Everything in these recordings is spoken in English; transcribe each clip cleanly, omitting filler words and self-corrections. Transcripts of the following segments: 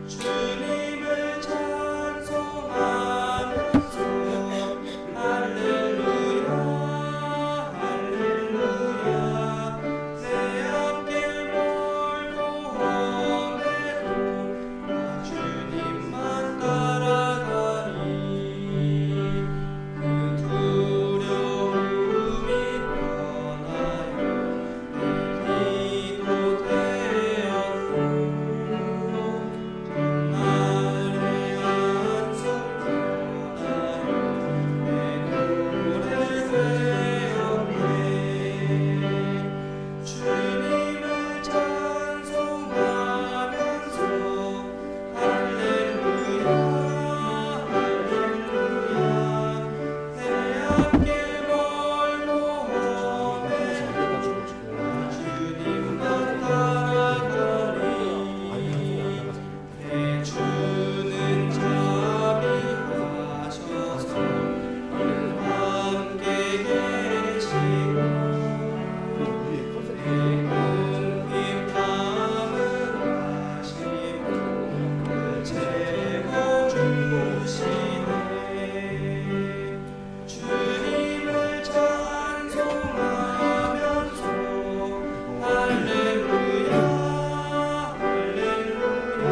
주님을 찬송하면서 할렐루야 할렐루야 내 앞길 멀고 험해도 나 주님만 따라가니 그 두려움이 떠나요 내 기도 되었고 정말의 안성 전하여 내 노래 되었네 주님을 찬송하면서 할렐루야 할렐루야 내 앞길 멀고 험해도 주님만 따라가리 내 주는 자비하셔서 함께 계시고 내 궁핍함을 아시고 늘 채워주시네 주님을 찬송하면서 할렐루야 할렐루야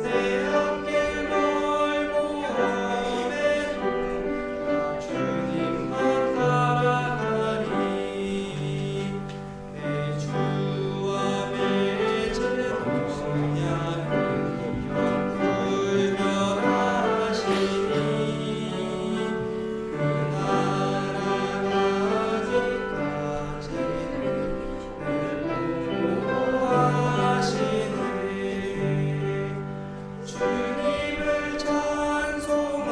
내 앞길 멀고 험해도 나 주님만 따라가리 내 주와 맺은 언약을 영불변하시니 그 나라 가기까지는 늘 보호하시네 주님을 찬송하면서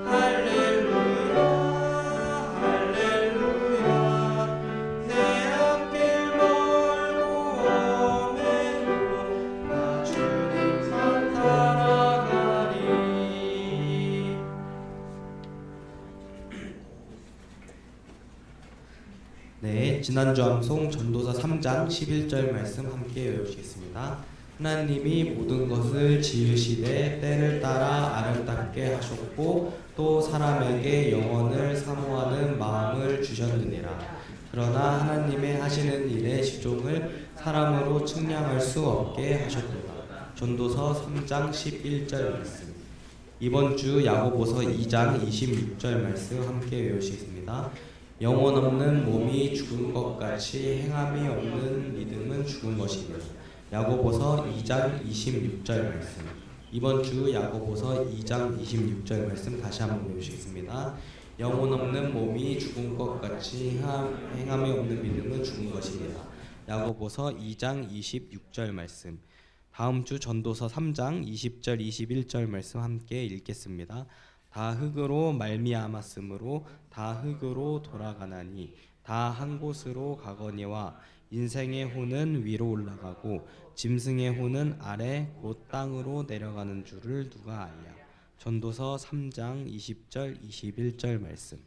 할렐루야 할렐루야 내 앞길 멀고 험해도 나 주님만 따라가리 네, 지난주 암송 전도서 3장 11절 말씀 함께 외우시겠습니다. 하나님이 모든 것을 지으시되 때를 따라 아름답게 하셨고 또 사람에게 영원을 사모하는 마음을 주셨느니라. 그러나 하나님의 하시는 일의 시종을 사람으로 측량할 수 없게 하셨도다. 전도서 3장 11절 말씀. 이번 주 야고보서 2장 26절 말씀 함께 외우시겠습니다. 영혼 없는 몸이 죽은 것 같이 행함이 없는 믿음은 죽은 것이며 야고보서 2장 26절 말씀. 이번 주 야고보서 2장 26절 말씀 다시 한번 외우시겠습니다. 영혼 없는 몸이 죽은 것 같이 행함이 없는 믿음은 죽은 것이니라. 야고보서 2장 26절 말씀. 다음 주 전도서 3장 20절 21절 말씀 함께 읽겠습니다. 다 흙으로 말미암았으므로 다 흙으로 돌아가나니 다 한 곳으로 가거니와 인생의 호는 위로 올라가고 짐승의 호는 아래 곧 땅으로 내려가는 줄을 누가 알랴. 전도서 3장 20절 21절 말씀.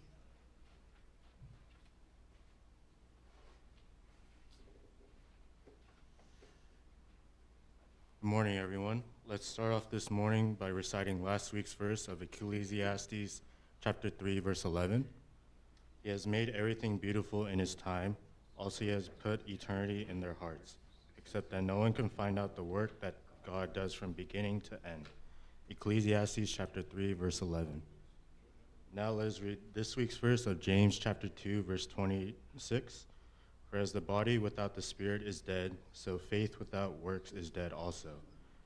Good morning, everyone. Let's start off this morning by reciting last week's verse of Ecclesiastes chapter 3, verse 11. He has made everything beautiful in his time. Also, he has put eternity in their hearts, except that no one can find out the work that God does from beginning to end. Ecclesiastes chapter 3, verse 11. Now let us read this week's verse of James chapter 2, verse 26. For as the body without the spirit is dead, so faith without works is dead also.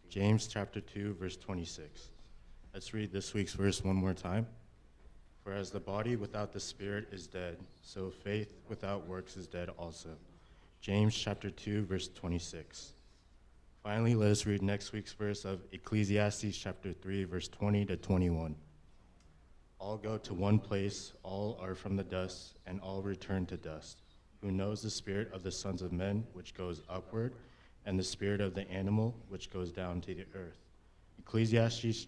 James chapter 2, verse 26. Let's read this week's verse one more time. For as the body without the spirit is dead, so faith without works is dead also. James chapter 2, verse 26. Finally, let us read next week's verse of Ecclesiastes chapter 3, verse 20 to 21. All go to one place, all are from the dust, and all return to dust. Who knows the spirit of the sons of men, which goes upward, and the spirit of the animal, which goes down to the earth. Ecclesiastes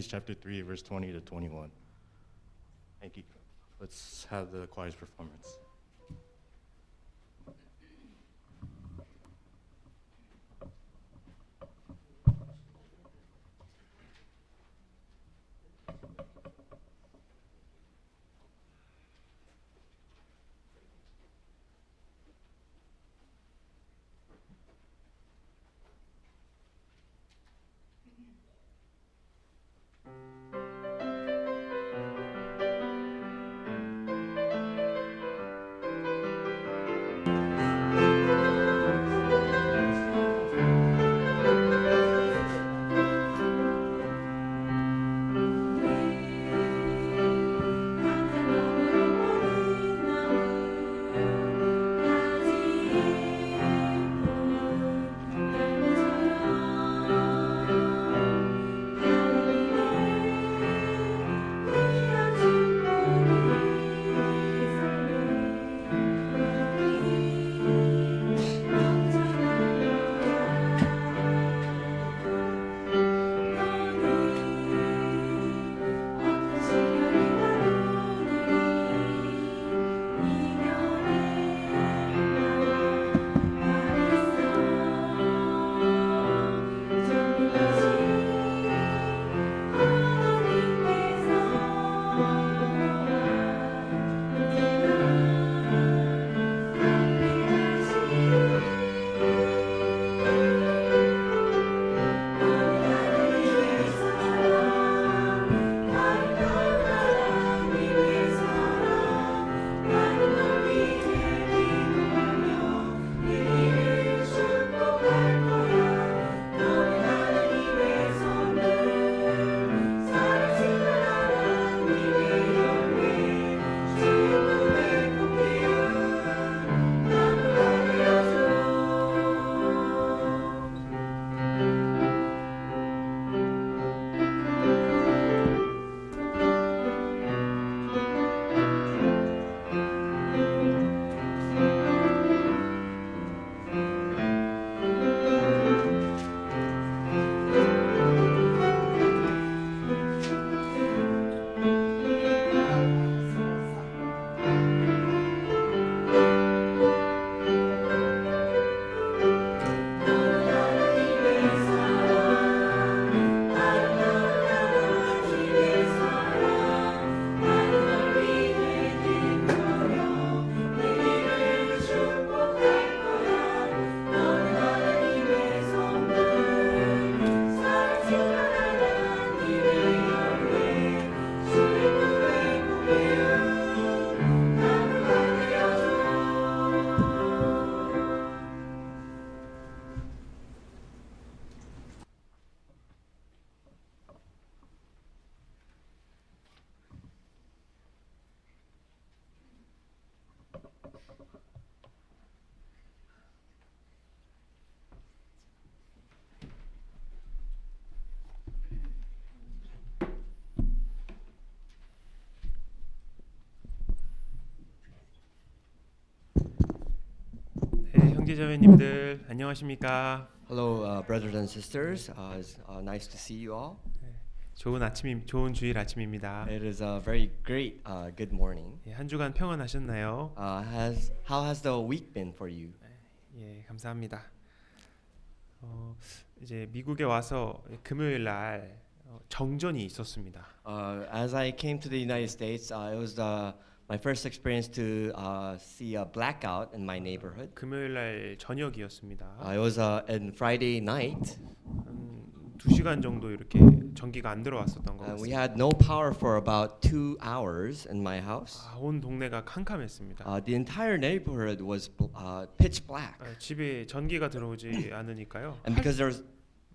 chapter 3, verse 20 to 21. Thank you. Let's have the choir's performance. 형제자매님들 안녕하십니까? Hello, brothers and sisters. It's nice to see you all. 좋은 주일 아침입니다. It is a very great, good morning. 예, 한 주간 평안하셨나요? How has the week been for you? 예, 감사합니다. 이제 미국에 와서 금요일 날 정전이 있었습니다. As I came to the United States, it was my first experience to see a blackout in my neighborhood. 금요일 날 저녁이었습니다. It was on Friday night. 2시간 정도 이렇게 전기가 안 들어왔었던 것 We 같습니다. had no power for about 2 hours in my house. 온 동네가 캄캄했습니다. The entire neighborhood was pitch black. 집에 전기가 들어오지 않으니까요. And because there was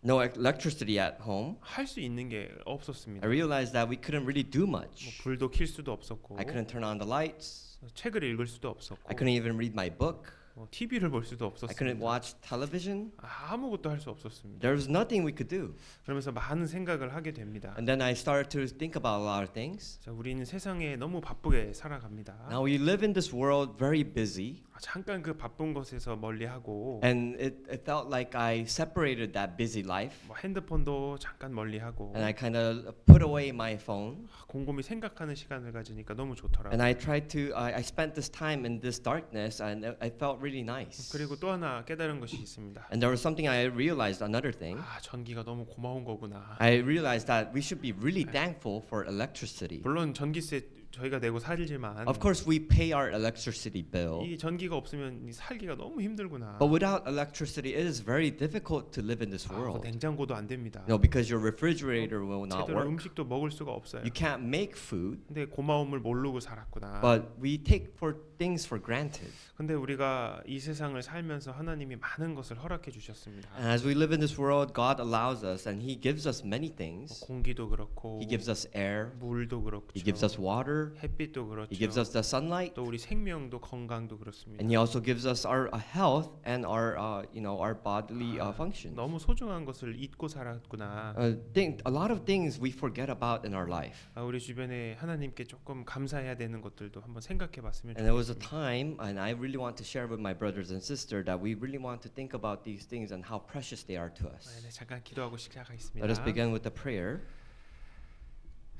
no electricity at home, 할 수 있는 게 없었습니다. I realized that we couldn't really do 뭐 much. 불도 킬 수도 없었고 I couldn't turn on the lights. 책을 읽을 수도 없었고 I couldn't even read my book. TV를 볼 수도 I couldn't 없었습니다. watch television. 아무것도 할 수 없었습니다. There was nothing we could do. 그러면서 많은 생각을 하게 됩니다. And then I started to think about a lot of things. 자, 우리는 세상에 너무 바쁘게 살아갑니다. Now we live in this world very busy, 잠깐 그 바쁜 것에서 멀리하고 and it felt like I separated that busy life, 뭐 핸드폰도 잠깐 멀리하고 and I kind of put away my phone, 곰곰이 생각하는 시간을 가지니까 너무 좋더라고요. and I tried to. I spent this time in this darkness, and I felt really nice. 그리고 또 하나 깨달은 것이 있습니다. And there was something I realized. Another thing, 전기가 너무 고마운 거구나. I realized that we should be really thankful for electricity. 물론 전기세 저희가 내고 살지만 Of course, we pay our electricity bill. 이 전기가 없으면 이 살기가 너무 힘들구나. But without electricity, it is very difficult to live in this 그 world. 냉장고도 안 됩니다. No, because your refrigerator will not 제대로 work. 음식도 먹을 수가 없어요. You can't make food. 근데 고마움을 모르고 살았구나. But we take things for granted. 근데 우리가 이 세상을 살면서 하나님이 많은 것을 허락해 주셨습니다. And as we live in this world, God allows us, and He gives us many things. 공기도 그렇고, He gives us air. 물도 그렇고, He gives us water. 햇빛도 그렇죠. He gives us the sunlight. 또 우리 생명도 건강도 그렇습니다. And He also gives us our health and our our bodily functions. 너무 소중한 것을 잊고 살았구나. A lot of things we forget about in our life. 우리 주변에 하나님께 조금 감사해야 되는 것들도 한번 생각해봤으면 And there was a 좋겠습니다. time, and I really want to share with my brothers and sisters that we really want to think about these things and how precious they are to us. 네, 잠깐 기도하고 시작하겠습니다. Let us begin with the prayer.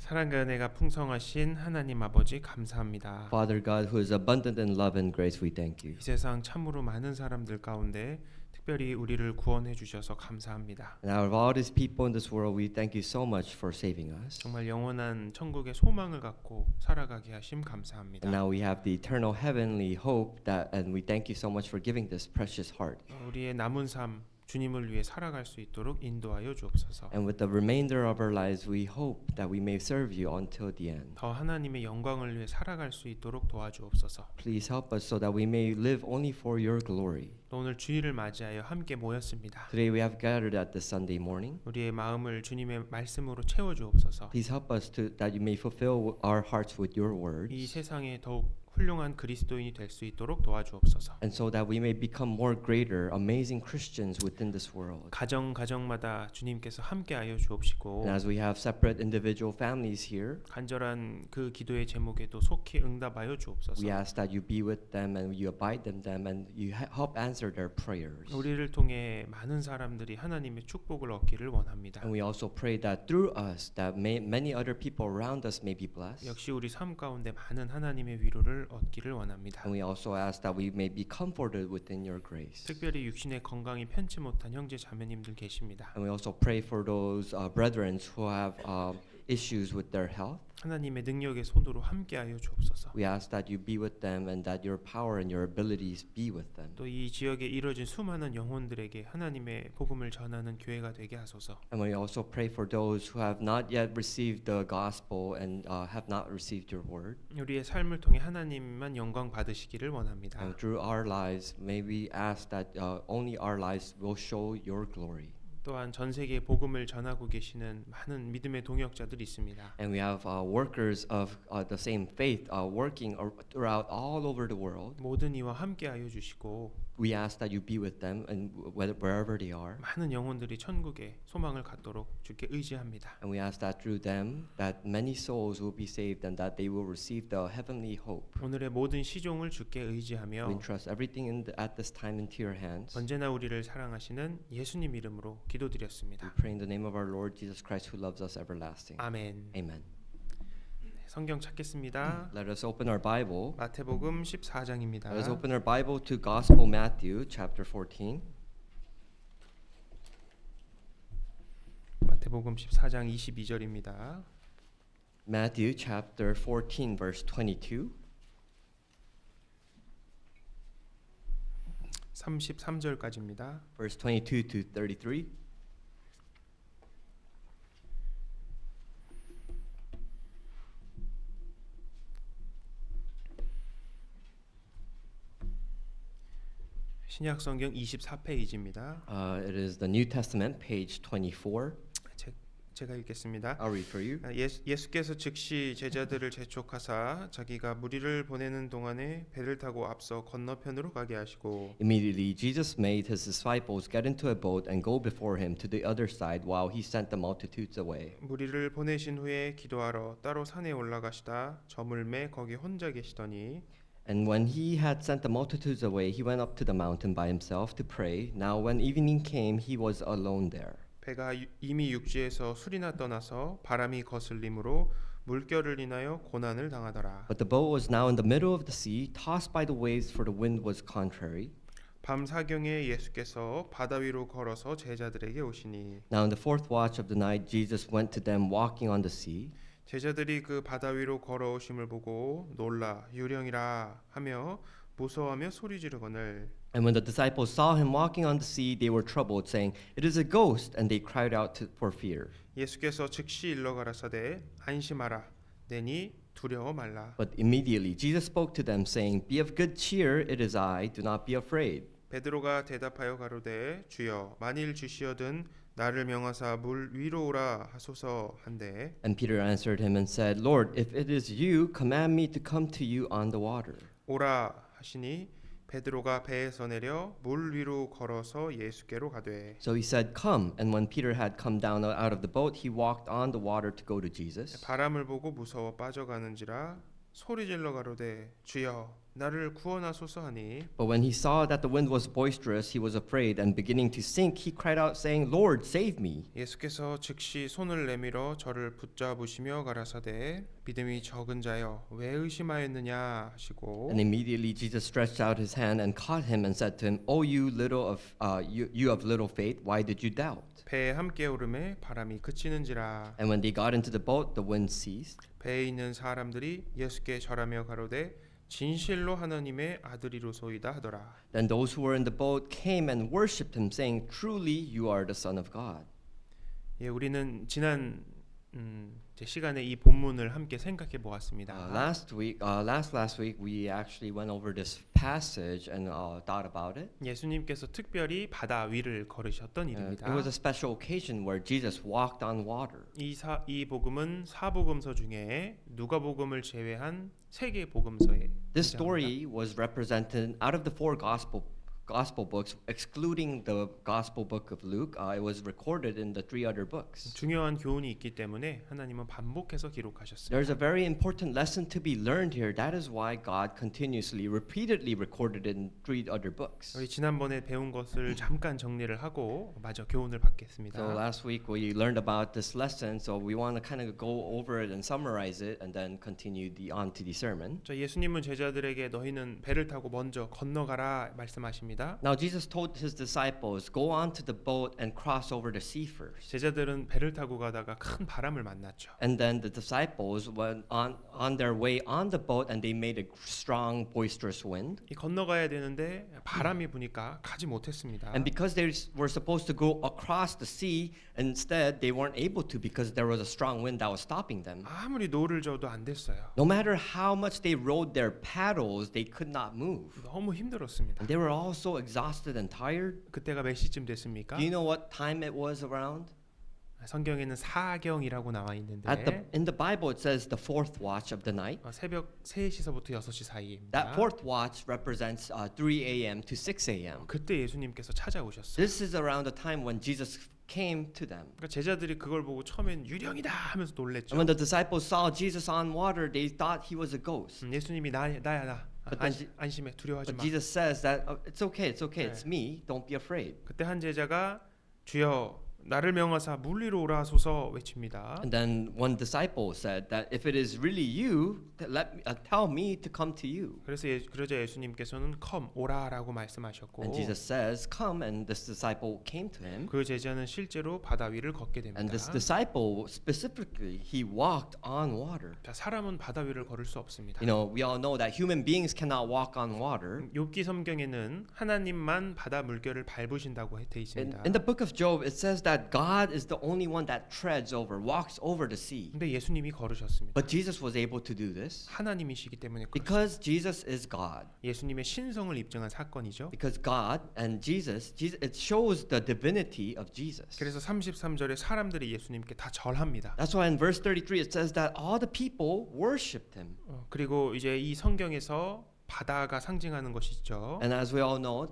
사랑과 은혜가 풍성하신 하나님 아버지 감사합니다. Father God, who is abundant in love and grace, we thank you. 이 세상 참으로 많은 사람들 가운데 특별히 우리를 구원해 주셔서 감사합니다. And out of all these people in this world, we thank you so much for saving us. 정말 영원한 천국의 소망을 갖고 살아가게 하심 감사합니다. And now we have the eternal heavenly hope and we thank you so much for giving this precious heart. 우리의 남은 삶 주님을 위해 살아갈 수 있도록 인도하여 주옵소서. And with the remainder of our lives, we hope that we may serve you until the end. 더 하나님의 영광을 위해 살아갈 수 있도록 도와주옵소서. Please help us so that we may live only for your glory. 또 오늘 주일을 맞이하여 함께 모였습니다. Today we have gathered at this Sunday morning. 우리의 마음을 주님의 말씀으로 채워 주옵소서. Please help us that you may fulfill our hearts with your words. 이 세상에 더욱 훌륭한 그리스도인이 될 수 있도록 도와주옵소서. And so that we may become more greater, amazing Christians within this world. 가정마다 주님께서 함께하여 주옵시고 And as we have separate individual families here, 간절한 그 기도의 제목에도 속히 응답하여 주옵소서. we ask that you be with them and you abide in them and you help answer their prayers. 우리를 통해 많은 사람들이 하나님의 축복을 얻기를 원합니다. And we also pray that through us, that many other people around us may be blessed. 역시 우리 삶 가운데 많은 하나님의 위로를 얻기를 원합니다. And we also ask that we may be comforted within your grace. 특별히 육신의 건강이 편치 못한 형제 자매님들 계십니다. And we also pray for those brethren who have issues with their health. 하나님의 능력의 손으로 함께하여 주옵소서. We ask that you be with them and that your power and your abilities be with them. 또 이 지역에 이루어진 수많은 영혼들에게 하나님의 복음을 전하는 교회가 되게 하소서. And we also pray for those who have not yet received the gospel and have not received your word. 우리의 삶을 통해 하나님만 영광 받으시기를 원합니다. And through our lives, may we ask that only our lives will show your glory. 또한 전 세계에 복음을 전하고 계시는 많은 믿음의 동역자들이 있습니다. And we have workers of the same faith working throughout all over the world. 모든 이와 함께하여 주시고 We ask that you be with them and wherever they are. 많은 영혼들이 천국에 소망을 갖도록 주께 의지합니다. And we ask that through them that many souls will be saved and that they will receive the heavenly hope. 오늘의 모든 시종을 주께 We 의지하며 entrust everything at this time into your hands. 언제나 우리를 사랑하시는 예수님 이름으로 We 기도드렸습니다. pray in the name of our Lord Jesus Christ who loves us everlasting. 아멘. Amen. 성경 찾겠습니다. Let us open our Bible. 마태복음 14장입니다. Let us open our Bible to Gospel Matthew chapter 14. 마태복음 14장 22절입니다. Matthew chapter 14 verse 22. 33절까지입니다. Verse 22 to 33. 신약 성경 24페이지입니다. It is the New Testament, page 24. 제가 읽겠습니다. I'll read for you. 예수께서 즉시 제자들을 재촉하사 자기가 무리를 보내는 동안에 배를 타고 앞서 건너편으로 가게 하시고 Immediately Jesus made his disciples get into a boat and go before him to the other side while he sent the multitudes away. 무리를 보내신 후에 기도하러 따로 산에 올라가시다 저물매 거기 혼자 계시더니 And when he had sent the multitudes away, he went up to the mountain by himself to pray. Now when evening came, he was alone there. 배가 이미 육지에서 술이나 떠나서 바람이 거슬림으로 물결을 인하여 고난을 당하더라. But the boat was now in the middle of the sea, tossed by the waves, for the wind was contrary. 밤 사경에 예수께서 바다 위로 걸어서 제자들에게 오시니 Now in the fourth watch of the night, Jesus went to them walking on the sea. 제자들이 그 바다 위로 걸어오심을 보고 놀라 유령이라 하며 무서워하며 소리 지르거늘 And when the disciples saw him walking on the sea, they were troubled, saying, "It is a ghost," and they cried out for fear. 예수께서 즉시 일러 가라사대 안심하라 내니 두려워 말라. But immediately Jesus spoke to them, saying, "Be of good cheer, it is I, do not be afraid." 베드로가 대답하여 가로되 주여 만일 주시어든 나를 명하사 물 위로 오라 하소서 한데 And Peter answered him and said, "Lord, if it is you, command me to come to you on the water." 오라 하시니 베드로가 배에서 내려 물 위로 걸어서 예수께로 가되 So he said, "Come." And when Peter had come down out of the boat, he walked on the water to go to Jesus. 바람을 보고 무서워 빠져가는지라 소리 질러 가로되 주여 나를 구원하소서 하니 But when he saw that the wind was boisterous, he was afraid, and beginning to sink, he cried out, saying, "Lord, save me." 예수께서 즉시 손을 내밀어 저를 붙잡으시며 가라사대 믿음이 적은 자여 왜 의심하였느냐 하시고 And immediately Jesus stretched out his hand and caught him and said to him, "O you of little faith, why did you doubt?" 배에 함께 오름에 바람이 그치는지라 And when they got into the boat, the wind ceased. 배에 있는 사람들이 예수께 절하며 가로되 진실로 하나님의 아들이로소이다 하더라. Then those who were in the boat came and worshipped him, saying, "Truly you are the Son of God." 예, 우리는 지난 시간에 이 본문을 함께 생각해 보았습니다. Last week, we actually went over this passage and thought about it. 예수님께서 특별히 바다 위를 걸으셨던 일입니다. It was a special occasion where Jesus walked on water. 이 복음은 사복음서 중에 누가복음을 제외한 세 개 복음서에 This 등장합니다. story was represented out of the four gospel books, excluding the gospel book of Luke. It was recorded in the three other books. 중요한 교훈이 있기 때문에 하나님은 반복해서 기록하셨습니다. There's a very important lesson to be learned here. That is why God continuously, repeatedly recorded in three other books. 우리 지난번에 배운 것을 잠깐 정리를 하고 마저 교훈을 받겠습니다. So last week we learned about this lesson, so we want to kind of go over it and summarize it, and then continue on to the sermon. 자, 예수님은 제자들에게 너희는 배를 타고 먼저 건너가라 말씀하십니다. Now Jesus told his disciples, "Go onto the boat and cross over the sea first." 제자들은 배를 타고 가다가 큰 바람을 만났죠. And then the disciples went on their way on the boat, and they made a strong, boisterous wind. 이 건너가야 되는데 바람이 부니까 가지 못했습니다. And because they were supposed to go across the sea, instead they weren't able to because there was a strong wind that was stopping them. 아무리 노를 저어도 안 됐어요. No matter how much they rode their paddles, they could not move. 너무 힘들었습니다. And they were all so exhausted and tired. 그때가 몇 시쯤 됐습니까? Do you know what time it was around? 성경에는 사경이라고 나와 있는데 In the Bible it says the fourth watch of the night. 새벽 3시서부터 6시 사이입니다. That fourth watch represents 3 a.m. to 6 a.m. 그때 예수님께서 찾아오셨어요. This is around the time when Jesus came to them. 그러니까 제자들이 그걸 보고 처음엔 유령이다 하면서 놀랬죠. And when the disciples saw Jesus on water, they thought he was a ghost. 예수님이 나야 나. But then 안심해 두려워하지 But 마. Jesus says that it's okay, it's me. Don't be afraid. 그때 한 제자가 주여 나를 명하사 물 위로 오라 하소서 외칩니다. And then one disciple said that if it is really you, tell me to come to you. 그러자 예수님께서는 come 오라라고 말씀하셨고 And Jesus says, come, and this disciple came to him. 그 제자는 실제로 바다 위를 걷게 됩니다. And this disciple specifically, he walked on water. 자, 사람은 바다 위를 걸을 수 없습니다. You know, we all know that human beings cannot walk on water. 욥기 성경에는 하나님만 바다 물결을 밟으신다고 돼 있습니다. In the book of Job, it says that God is the only one that treads over, walks over the sea. 근데 예수님이 걸으셨습니다. But Jesus was able to do this 하나님이시기 때문에 그렇습니다. because Jesus is God. 예수님의 신성을 입증한 사건이죠. Because God and Jesus, it shows the divinity of Jesus. 그래서 33절에 사람들이 예수님께 다 절합니다. That's why in verse 33 it says that all the people worshipped him. 그리고 이제 이 성경에서 바다가 상징하는 것이죠. And as we all know,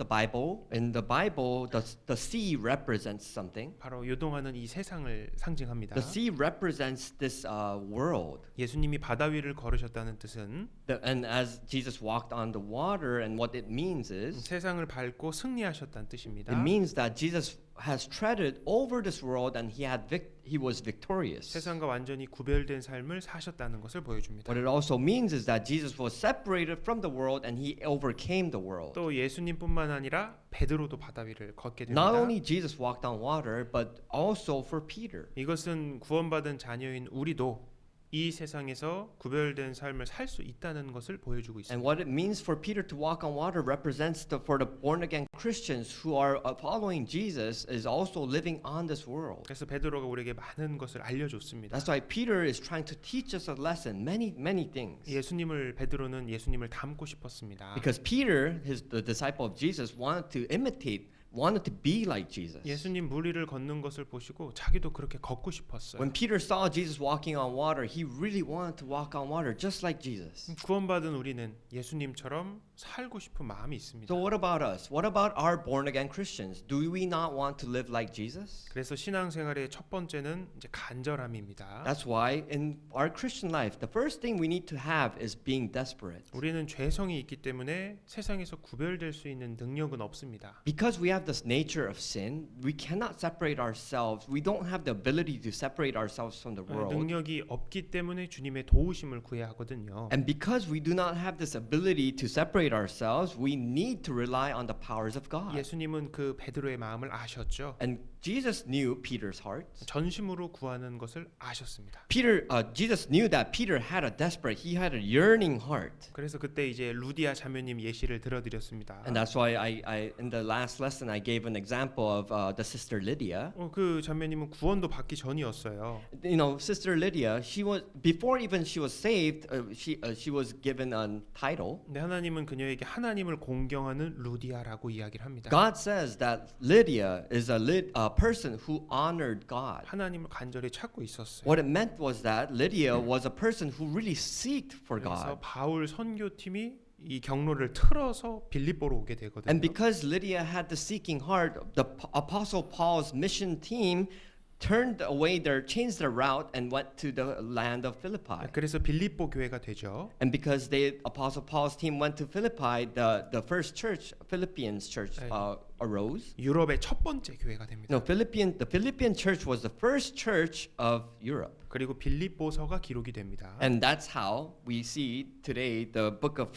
in the Bible, the sea represents something. 바로 요동하는 이 세상을 상징합니다. The sea represents this world. 예수님이 바다 위를 걸으셨다는 뜻은 And as Jesus walked on the water, and what it means is, 세상을 밟고 승리하셨다는 뜻입니다. it means that Jesus has treaded over this world and he was victorious. 세상과 완전히 구별된 삶을 사셨다는 것을 보여줍니다. What it also means is that Jesus was separated from the world and he overcame the world. 또 예수님뿐만 아니라 베드로도 바다 위를 걷게 Not 됩니다. only Jesus walked on water, but also for Peter. 이것은 구원받은 자녀인 우리도 이 세상에서 구별된 삶을 살 수 있다는 것을 보여주고 And 있습니다. what it means for Peter to walk on water represents for the born again Christians who are following Jesus is also living on this world. 그래서 베드로가 우리에게 많은 것을 알려줬습니다. That's why Peter is trying to teach us a lesson, many things. 베드로는 예수님을 닮고 싶었습니다. Because Peter, the disciple of Jesus, wanted to be like Jesus. 예수님 물 위를 걷는 것을 보시고 자기도 그렇게 걷고 싶었어요. When Peter saw Jesus walking on water, he really wanted to walk on water just like Jesus. 구원받은 우리는 예수님처럼 살고 싶은 마음이 있습니다. So what about us? What about our born again Christians? Do we not want to live like Jesus? 그래서 신앙생활의 첫 번째는 이제 간절함입니다. That's why in our Christian life, the first thing we need to have is being desperate. 우리는 죄성이 있기 때문에 세상에서 구별될 수 있는 능력은 없습니다. Because we have this nature of sin, we cannot separate ourselves. We don't have the ability to separate ourselves from the world. 능력이 없기 때문에 주님의 도우심을 구해야 하거든요. And because we do not have this ability to separate ourselves, we need to rely on the powers of God. 예수님은 그 베드로의 마음을 아셨죠. And Jesus knew Peter's heart. 전심으로 구하는 것을 아셨습니다. Jesus knew that Peter had a desperate, he had a yearning heart. 그래서 그때 이제 루디아 자매님 예시를 들어드렸습니다. And that's why I in the last lesson I gave an example of the sister Lydia. 그 자매님은 구원도 받기 전이었어요. You know, Sister Lydia, she was before even she was saved, she was given a title. 근데 하나님은 그녀에게 하나님을 공경하는 루디아라고 이야기를 합니다. God says that Lydia is a person who honored God. 하나님을 간절히 찾고 있었어요. What it meant was that Lydia was a person who really seeked for 그래서 God. 바울 선교팀이 이 경로를 틀어서 빌립보로 오게 되거든요. And because Lydia had the seeking heart, the Apostle Paul's mission team changed their route and went to the land of Philippi. 그래서 빌립보 교회가 되죠. And because Apostle Paul's team went to Philippi, the first church, Philippians church, arose. 유럽의 첫 번째 교회가 됩니다. No, the Philippian church was the first church of Europe. 그리고 빌립보서가 기록이 됩니다. And that's how we see today the book of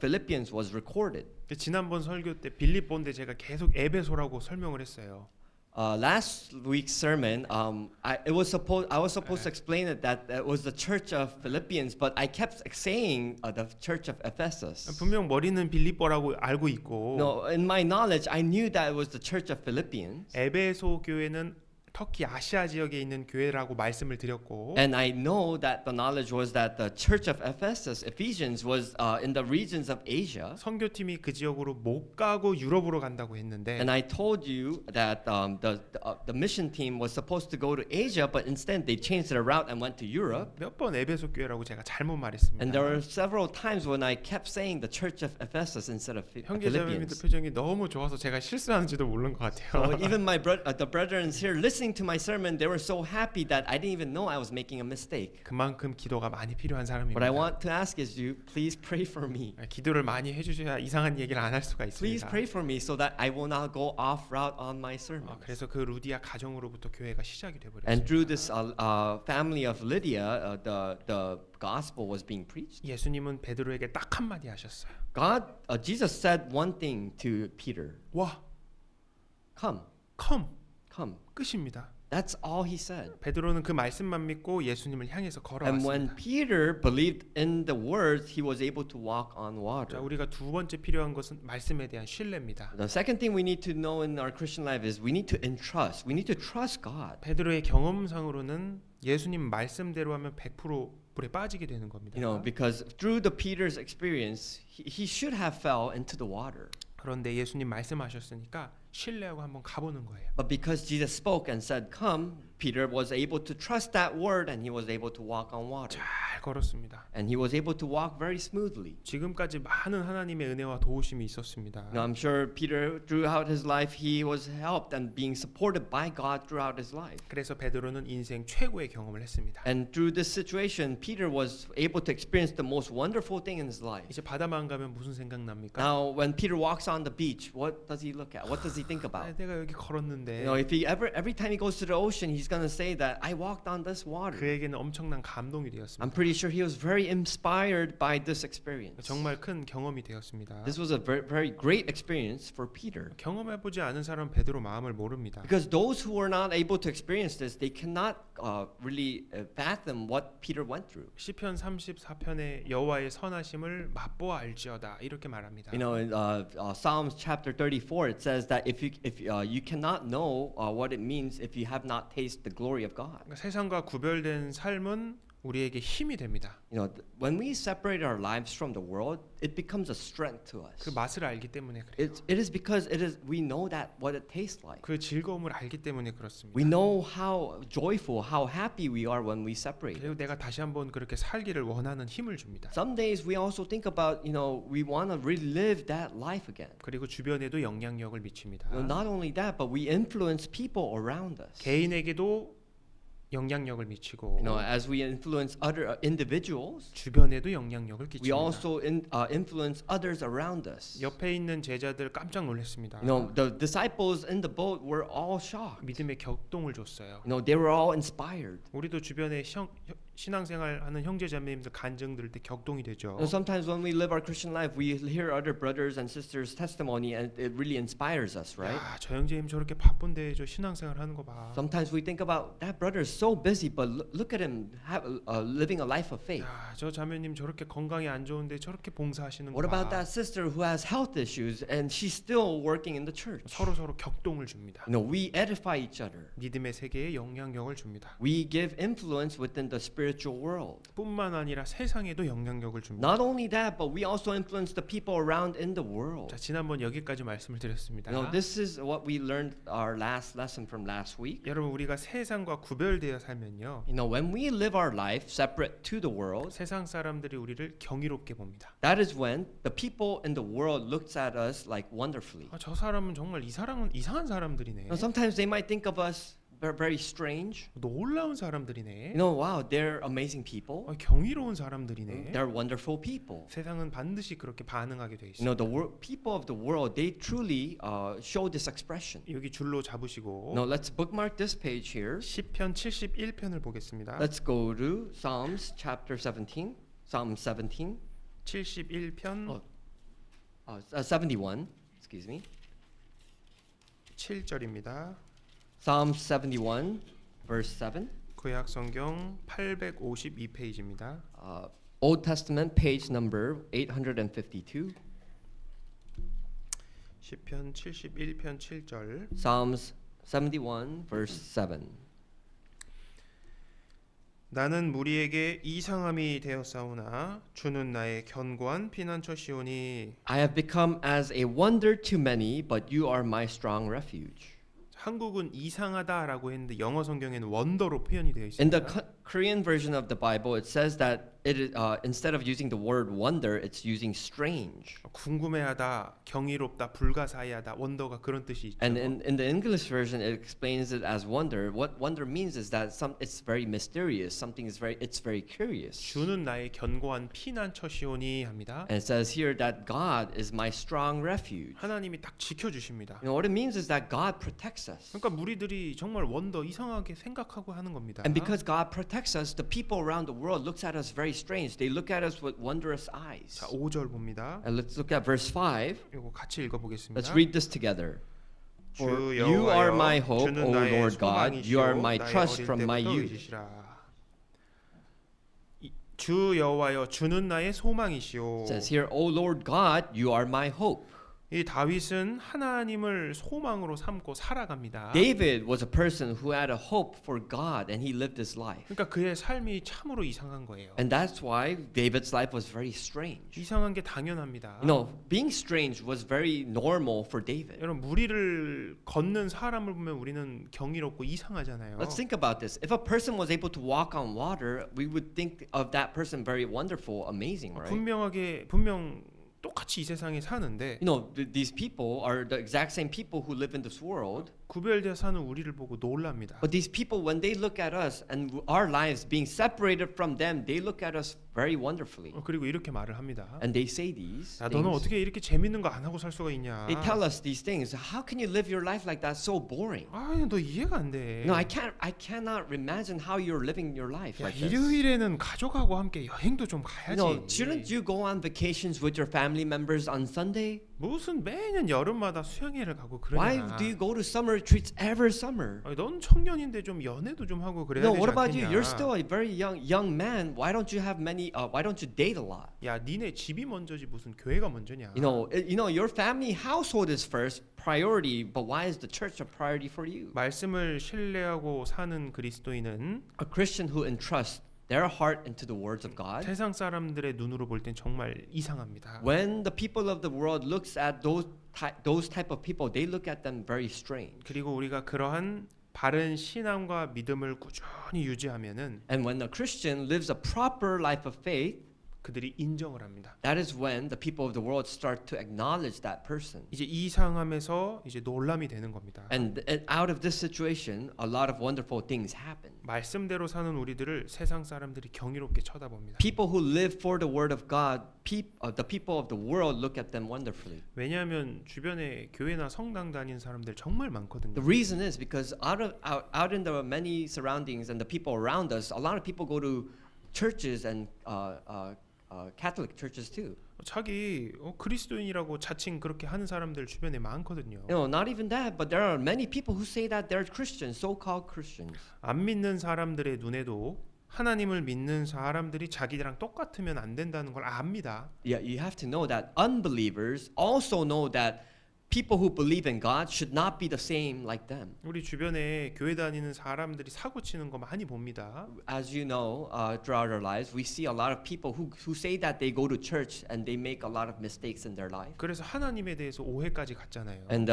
Philippians was recorded. 지난번 설교 때 빌립보인데 제가 계속 에베소라고 설명을 했어요. Last week's sermon, I was supposed to explain that it was the church of Philippians, but I kept saying the church of Ephesus. 분명 머리는 빌립보라고 알고 있고 No, in my knowledge, I knew that it was the church of Philippians. 에베소 교회는 터키 아시아 지역에 있는 교회라고 말씀을 드렸고 And I know that the knowledge was that the church of Ephesus, Ephesians, was in the regions of Asia. 선교팀이 그 지역으로 못 가고 유럽으로 간다고 했는데 And I told you that the mission team was supposed to go to Asia, but instead they changed their route and went to Europe. 몇 번 에베소 교회라고 제가 잘못 And there were 말했습니다. several times when I kept saying the church of Ephesus instead of 형제자매님들 Philippians. 표정이 너무 좋아서 제가 실수하는지도 모르는 것 같아요. So even the brethren here listening to my sermon, they were so happy that I didn't even know I was making a mistake. 그만큼 기도가 많이 필요한 What I 사람입니다. want to ask is you please pray for me. 기도를 많이 해주셔야 이상한 얘기를 안 할 수가 Please 있습니다. pray for me so that I will not go off route on my sermon. 그래서 그 루디아 가정으로부터 교회가 시작이 And through 되버렸습니다. this family of Lydia, the gospel was being preached. 예수님은 베드로에게 딱 한마디 하셨어요. Jesus said one thing to Peter. 와, Come, come. come. 끝입니다. That's all he said. 베드로는 그 말씀만 믿고 예수님을 향해서 And when 걸어왔습니다. Peter believed in the words, he was able to walk on 자, water. 우리가 두 번째 필요한 것은 말씀에 대한 신뢰입니다. The second thing we need to know in our Christian life is we need to entrust. We need to trust God. 베드로의 경험상으로는 예수님 말씀대로 하면 100% 불에 빠지게 되는 겁니다. You know, because through the Peter's experience, he should have fell into the water. 그런데 예수님 말씀하셨으니까 신뢰하고 한번 가보는 거예요. But because Jesus spoke and said, "Come," Peter was able to trust that word and he was able to walk on water. 잘 걸었습니다. And he was able to walk very smoothly. 지금까지 많은 하나님의 은혜와 도우심이 있었습니다. Now, I'm sure Peter, throughout his life, he was helped and being supported by God throughout his life. 그래서 베드로는 인생 최고의 경험을 했습니다. And through this situation, Peter was able to experience the most wonderful thing in his life. 이제 바다만 가면 무슨 생각납니까? Now, when Peter walks on the beach, what does he look at? What does he think about? 내가 여기 걸었는데 You know, if he every time he goes to the ocean, he's gonna say that I walked on this water. 그에게는 엄청난 감동이 되었습니다. I'm pretty sure he was very inspired by this experience. 정말 큰 경험이 되었습니다. This was a very, very great experience for Peter. 경험해보지 않은 사람 베드로 마음을 모릅니다. Because those who were not able to experience this, they cannot really fathom what Peter went through. 시편 34편에 여호와의 선하심을 맛보아 알지어다 이렇게 말합니다. You know, in Psalms chapter 34, it says that if you cannot know what it means if you have not tasted the glory of God. 그러니까 세상과 구별된 삶은 우리에게 힘이 됩니다. You know, when we separate our lives from the world, it becomes a strength to us. 그 맛을 알기 때문에 그래요. It is because we know that what it tastes like. 그 즐거움을 알기 때문에 그렇습니다. We know how joyful, how happy we are when we separate. 그리고 내가 다시 한번 그렇게 살기를 원하는 힘을 줍니다. Some days we also think about, you know, we want to relive that life again. 그리고 주변에도 영향력을 미칩니다. Not only that, but we influence people around us. 개인에게도 영향력을 미치고 You know, as we influence other individuals, 주변에도 영향력을 we 끼칩니다. also influence others around us. 옆에 있는 제자들 깜짝 놀랐습니다. You know, the disciples in the boat were all shocked. 믿음의 격동을 줬어요. You know, they were all inspired. 우리도 주변에 신앙생활하는 형제자매님들 간증 들을 때 격동이 되죠. You know, sometimes when we live our Christian life, we hear other brothers and sisters' testimony, and it really inspires us, right? 야, 저 형제님 저렇게 바쁜데 저 신앙생활 하는 거 봐. Sometimes we think about that brother is so busy, but look at him living a life of faith. 야, 저 자매님 저렇게 건강이 안 좋은데 저렇게 봉사하시는 거 What about 봐. that sister who has health issues and she's still working in the church? 서로 격동을 줍니다. You know, we edify each other. 믿음의 세계에 영향력을 줍니다. We give influence within the spiritual world. 뿐만 아니라 세상에도 영향력을 줍니다. Not only that, but we also influence the people around in the world. 자, 지난번 여기까지 말씀을 드렸습니다. You know, this is what we learned our last lesson from last week. 여러분 우리가 세상과 구별되어 살면요. You know, when we live our life separate to the world, 세상 사람들이 우리를 경이롭게 봅니다. that is when the people in the world looks at us like wonderfully. 저 사람은 정말 이상한 사람들이네. Now, sometimes they might think of us very strange. 놀라운 사람들이네. You know, wow, they're amazing people. 경이로운 사람들이네. They're wonderful people. 세상은 반드시 그렇게 반응하게 돼 You 있어요. know, the people of the world, they truly show this expression. 여기 줄로 잡으시고 Now, let's bookmark this page here. 시편 71편을 보겠습니다. Let's go to Psalms chapter 17. Psalm 17. 71편 71. Excuse me. 7절입니다. Psalm 71, verse 7. 구약 성경 852페이지입니다. Old Testament, page number 852. 시편 71편 7절. Psalms 71 verse 7. 나는 무리에게 이상함이 되었사오나 주는 나의 견고한 피난처시오니. I have become as a wonder to many, but you are my strong refuge. 한국은 이상하다라고 했는데 영어 성경에는 원더로 표현이 되어 In 있습니다. the Korean version of the Bible, it says that it is, instead of using the word wonder, it's using strange. 궁금해하다, 경이롭다, 불가사의하다, 원더가 그런 뜻이 있죠. And in the English version, it explains it as wonder. What wonder means is that it's very mysterious. Something is it's very curious. 주는 나의 견고한 피난처시오니 합니다. And it says here that God is my strong refuge. 하나님이 딱 지켜주십니다. You know what it means is that God protects us. 그러니까 무리들이 정말 원더 이상하게 생각하고 하는 겁니다. And because God protects us, the people around the world looks at us very strange. They look at us with wondrous eyes. 자, 5절 봅니다. And let's look at verse 5. 이거 같이 읽어보겠습니다. Let's read this together. 주 For you are my 여호와여, hope, 주는 O 나의 Lord God. You are 소망이시오, my 나의 trust 어릴 from my 때부터 youth. 의지시라. 주 여호와여, 주는 나의 소망이시오. It says here, O Lord God, you are my hope. 이 다윗은 하나님을 소망으로 삼고 살아갑니다. David was a person who had a hope for God and he lived his life. 그러니까 그의 삶이 참으로 이상한 거예요. And that's why David's life was very strange. 이상한 게 당연합니다. You know, being strange was very normal for David. 여러분 무리를 걷는 사람을 보면 우리는 경이롭고 이상하잖아요. Let's think about this. If a person was able to walk on water, we would think of that person very wonderful, amazing, right? 분명 똑같이 이 세상에 사는데 You know, these people are the exact same people who live in this world. 구별되어 사는 우리를 보고 놀랍니다. But these people, when they look at us and our lives being separated from them, they look at us very wonderfully. 그리고 이렇게 말을 합니다. And they say these 야, 너는 things. 어떻게 이렇게 재밌는 거 안 하고 살 수가 있냐? They tell us these things. How can you live your life like that? So boring. 아, 너 이해가 안 돼. No, I cannot imagine how you're living your life 야, like this. 일요일에는 가족하고 함께 여행도 좀 가야지. No, shouldn't you go on vacations with your family members on Sunday? 무슨 매년 여름마다 수영회를 가고 Why 그러냐? do you go to summer retreats every summer? 아니, 넌 청년인데 좀 연애도 좀 하고 그래야 No, 되지 what about 않겠냐? you? You're still a very young man. Why don't you have many? Why don't you date a lot? 야, 니네 집이 먼저지 무슨 교회가 먼저냐? You know, your family household is first priority, but why is the church a priority for you? 말씀을 신뢰하고 사는 그리스도인은 A Christian who entrusts their heart into the words of God. 세상 사람들의 눈으로 볼 땐 정말 이상합니다. When the people of the world looks at those type of people, they look at them very strange. 그리고 우리가 그러한 바른 신앙과 믿음을 꾸준히 유지하면은 And when a Christian lives a proper life of faith, 그들이 인정을 합니다. that is when the people of the world start to acknowledge that person. 이제 이상함에서 이제 놀람이 되는 겁니다. And out of this situation, a lot of wonderful things happen. 말씀대로 사는 우리들을 세상 사람들이 경이롭게 쳐다봅니다. People who live for the word of God, the people of the world look at them wonderfully. 왜냐하면 주변에 교회나 성당 다니는 사람들 정말 많거든요. The reason is because out in the many surroundings and the people around us, a lot of people go to churches and Catholic churches too. 자기 그리스도인이라고 자칭 그렇게 하는 사람들 주변에 많거든요. You know, not even that, but there are many people who say that they're Christians, so-called Christians. 안 믿는 사람들의 눈에도 하나님을 믿는 사람들이 자기랑 똑같으면 안 된다는 걸 압니다. Yeah, you have to know that unbelievers also know that people who believe in God should not be the same like them. 우리 주변에 교회 다니는 사람들이 사고 치는 거 많이 봅니다. As you know, throughout our lives, we see a lot of people who say that they go to church and they make a lot of mistakes in their life. 그래서 하나님에 대해서 오해까지 갖잖아요. And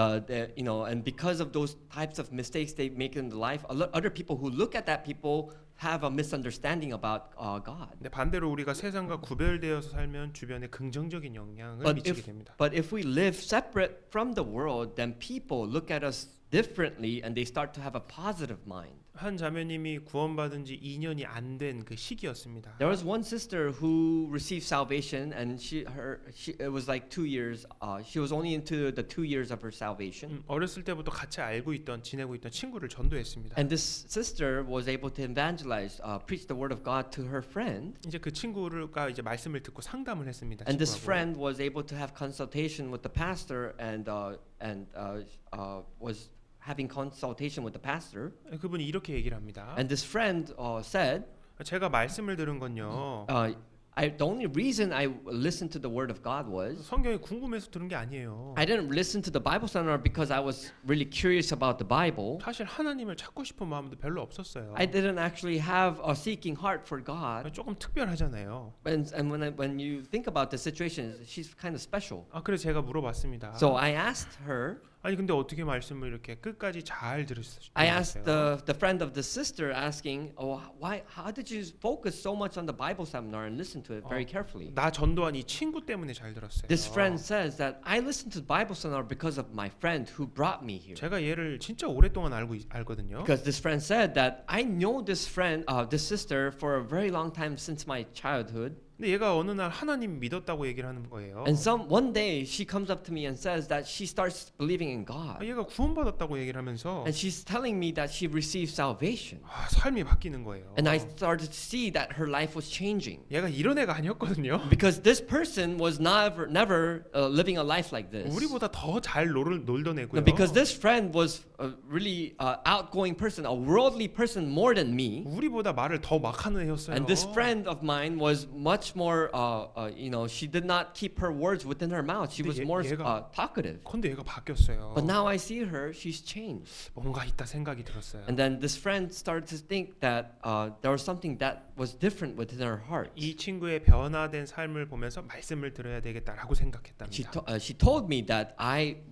you know, and because of those types of mistakes they make in their life, other people who look at that people have a misunderstanding about God. 근데 반대로 우리가 세상과 구별되어서 살면 주변에 긍정적인 영향을 미치게 됩니다. But if we live separate from the world, then people look at us differently and they start to have a positive mind. 한 자매님이 구원받은 지 2년이 안 된 그 시기였습니다. There was one sister who received salvation, and it was like 2 years. She was only into the 2 years of her salvation. 어렸을 때부터 같이 지내고 있던 친구를 전도했습니다. And this sister was able to evangelize, preach the word of God to her friend. 이제 그 친구가 이제 말씀을 듣고 상담을 했습니다. And this 친구하고. friend was able to have consultation with the pastor and was having consultation with the pastor. 그분이 이렇게 얘기를 합니다. And this friend said, 제가 말씀을 들은 건요. the only reason I listened to the word of God was 성경이 궁금해서 들은 게 아니에요. I didn't listen to the Bible seminar because I was really curious about the Bible. 사실 하나님을 찾고 싶은 마음도 별로 없었어요. I didn't actually have a seeking heart for God. 조금 특별하잖아요. And when you think about the situation, she's kind of special. 그래서 제가 물어봤습니다. So I asked her. 아니 근데 어떻게 말씀을 이렇게 끝까지 잘 들으셨어요? I asked the friend of the sister, asking, "Oh, why? How did you focus so much on the Bible seminar and listen to it very carefully?" 나 전도한 이 친구 때문에 잘 들었어요. This friend says that I listened to the Bible seminar because of my friend who brought me here. 제가 얘를 진짜 오랫동안 알거든요. Because this friend said that I know this friend, this sister, for a very long time since my childhood. 근데 얘가 어느 날 하나님 믿었다고 얘기를 하는 거예요. And one day she comes up to me and says that she starts believing in God. 얘가 구원받았다고 얘기를 하면서 And she's telling me that she received salvation. 삶이 바뀌는 거예요. And I started to see that her life was changing. 얘가 이런 애가 아니었거든요. Because this person was never living a life like this. 우리보다 더 잘 놀던 애고요. Because this friend was a really outgoing person, a worldly person more than me. 우리보다 말을 더 막 하는 애였어요. And this friend of mine was much more, she did not keep her words within her mouth. She was more talkative. 근데 얘가 바뀌었어요. But now I see her, she's changed. 뭔가 있다 생각이 들었어요. And then this friend started to think that there was something that was different within her heart. 이 친구의 변화된 삶을 보면서 말씀을 들어야 되겠다라고 생각했답니다. She told me that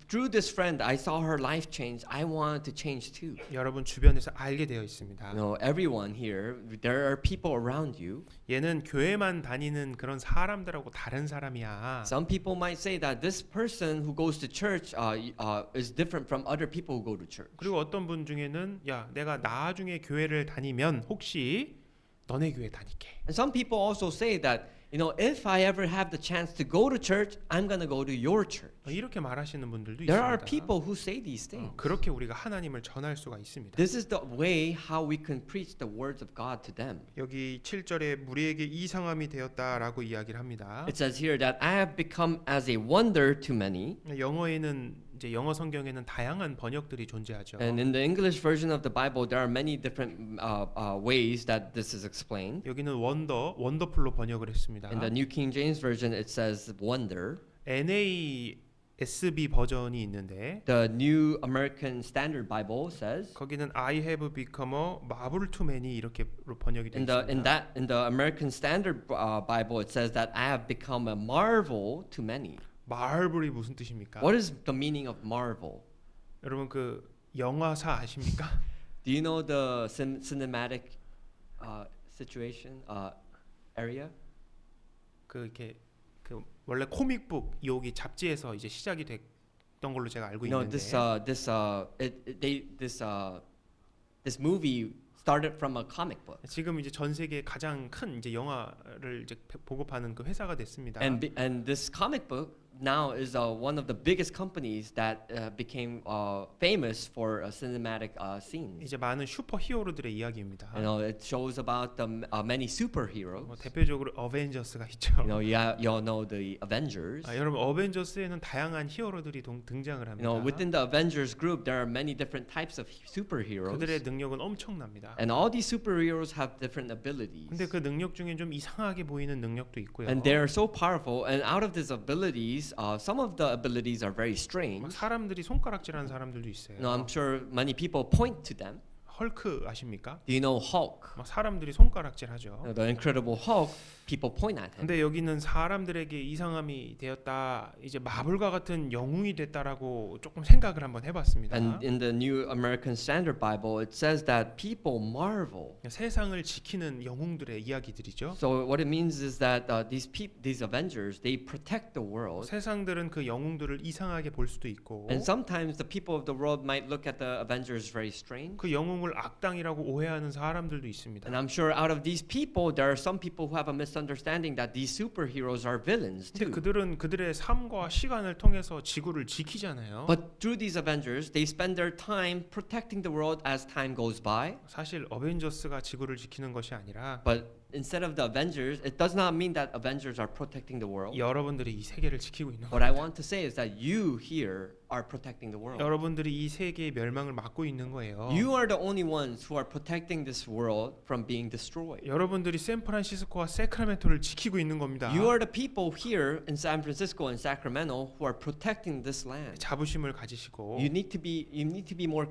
through this friend, I saw her life change. I wanted to change too. 여러분 주변에서 알게 되어 있습니다. Everyone here, there are people around you. 얘는 교회만 다니는 그런 사람들하고 다른 사람이야. Some people might say that this person who goes to church is different from other people who go to church. 그리고 어떤 분 중에는 야, 내가 나중에 교회를 다니면 혹시 너네 교회 다닐게. And some people also say that, if I ever have the chance to go to church, I'm going to go to your church. 이렇게 말하시는 분들도 There are 있습니다. people who say these things. 그렇게 우리가 하나님을 전할 수가 있습니다. This is the way how we can preach the words of God to them. 여기 7절에 무리에게 이상함이 되었다라고 이야기를 합니다. It says here that I have become as a wonder to many. 영어에는 이제 영어 성경에는 다양한 번역들이 존재하죠. And in the English version of the Bible, there are many different ways that this is explained. 여기는 원더풀로 번역을 했습니다. In the New King James Version, it says wonder. NASB 버전이 있는데 The New American Standard Bible says. 거기는 I have become a marvel to many 이렇게 번역이 되어 In 있습니다. the American Standard Bible, it says that I have become a marvel to many. marvel이 무슨 뜻입니까? What is the meaning of marvel? 여러분 그 영화사 아십니까? Do you know the cinematic situation area? 그 이렇게 그 원래 코믹북 여기 잡지에서 이제 시작이 됐던 걸로 제가 알고 있는데 this movie started from a comic book. 지금 이제 전 세계 가장 큰 이제 영화를 이제 보급하는 그 회사가 됐습니다. And this comic book now is one of the biggest companies that became famous for cinematic scenes. 이제 많은 슈퍼 히어로들의 이야기입니다. It shows about the many superheroes. 대표적으로 어벤져스가 있죠. You all know the Avengers. 여러분 어벤져스에는 다양한 히어로들이 등장을 합니다. Within the Avengers group, there are many different types of superheroes. 그들의 능력은 엄청납니다. And all these superheroes have different abilities. 근데 그 능력 중에 좀 이상하게 보이는 능력도 있고요. And they are so powerful. And out of these abilities, some of the abilities are very 막 strange. 사람들이 손가락질하는 사람들도 있어요. I'm sure many people point to them. 헐크 아십니까? Do you know Hulk? 막 사람들이 손가락질하죠. The Incredible Hulk. People point at him. 근데 여기는 사람들에게 이상함이 되었다. 이제 마블과 같은 영웅이 됐다라고 조금 생각을 한번 해봤습니다. And in the New American Standard Bible, it says that people marvel. 세상을 지키는 영웅들의 이야기들이죠. So what it means is that these Avengers, they protect the world. 세상들은 그 영웅들을 이상하게 볼 수도 있고 And sometimes the people of the world might look at the Avengers very strange. 그 영웅을 악당이라고 오해하는 사람들도 있습니다. And I'm sure out of these people, there are some people who have a misunderstanding that these superheroes are villains too. 그들은 그들의 삶과 시간을 통해서 지구를 지키잖아요. But through these Avengers, they spend their time protecting the world as time goes by. 사실 어벤져스가 지구를 지키는 것이 아니라 But instead of the Avengers, it does not mean that Avengers are protecting the world. 여러분들이 이 세계를 지키고 있는 What I 겁니다. want to say is that you here are protecting the world. 여러분들이 이 세계의 멸망을 막고 있는 거예요. You are the only ones who are protecting this world from being destroyed. 여러분들이 샌프란시스코와 세크라멘토를 지키고 있는 겁니다. You are the people here in San Francisco and Sacramento who are protecting this land. 자부심을 가지시고 You need to be more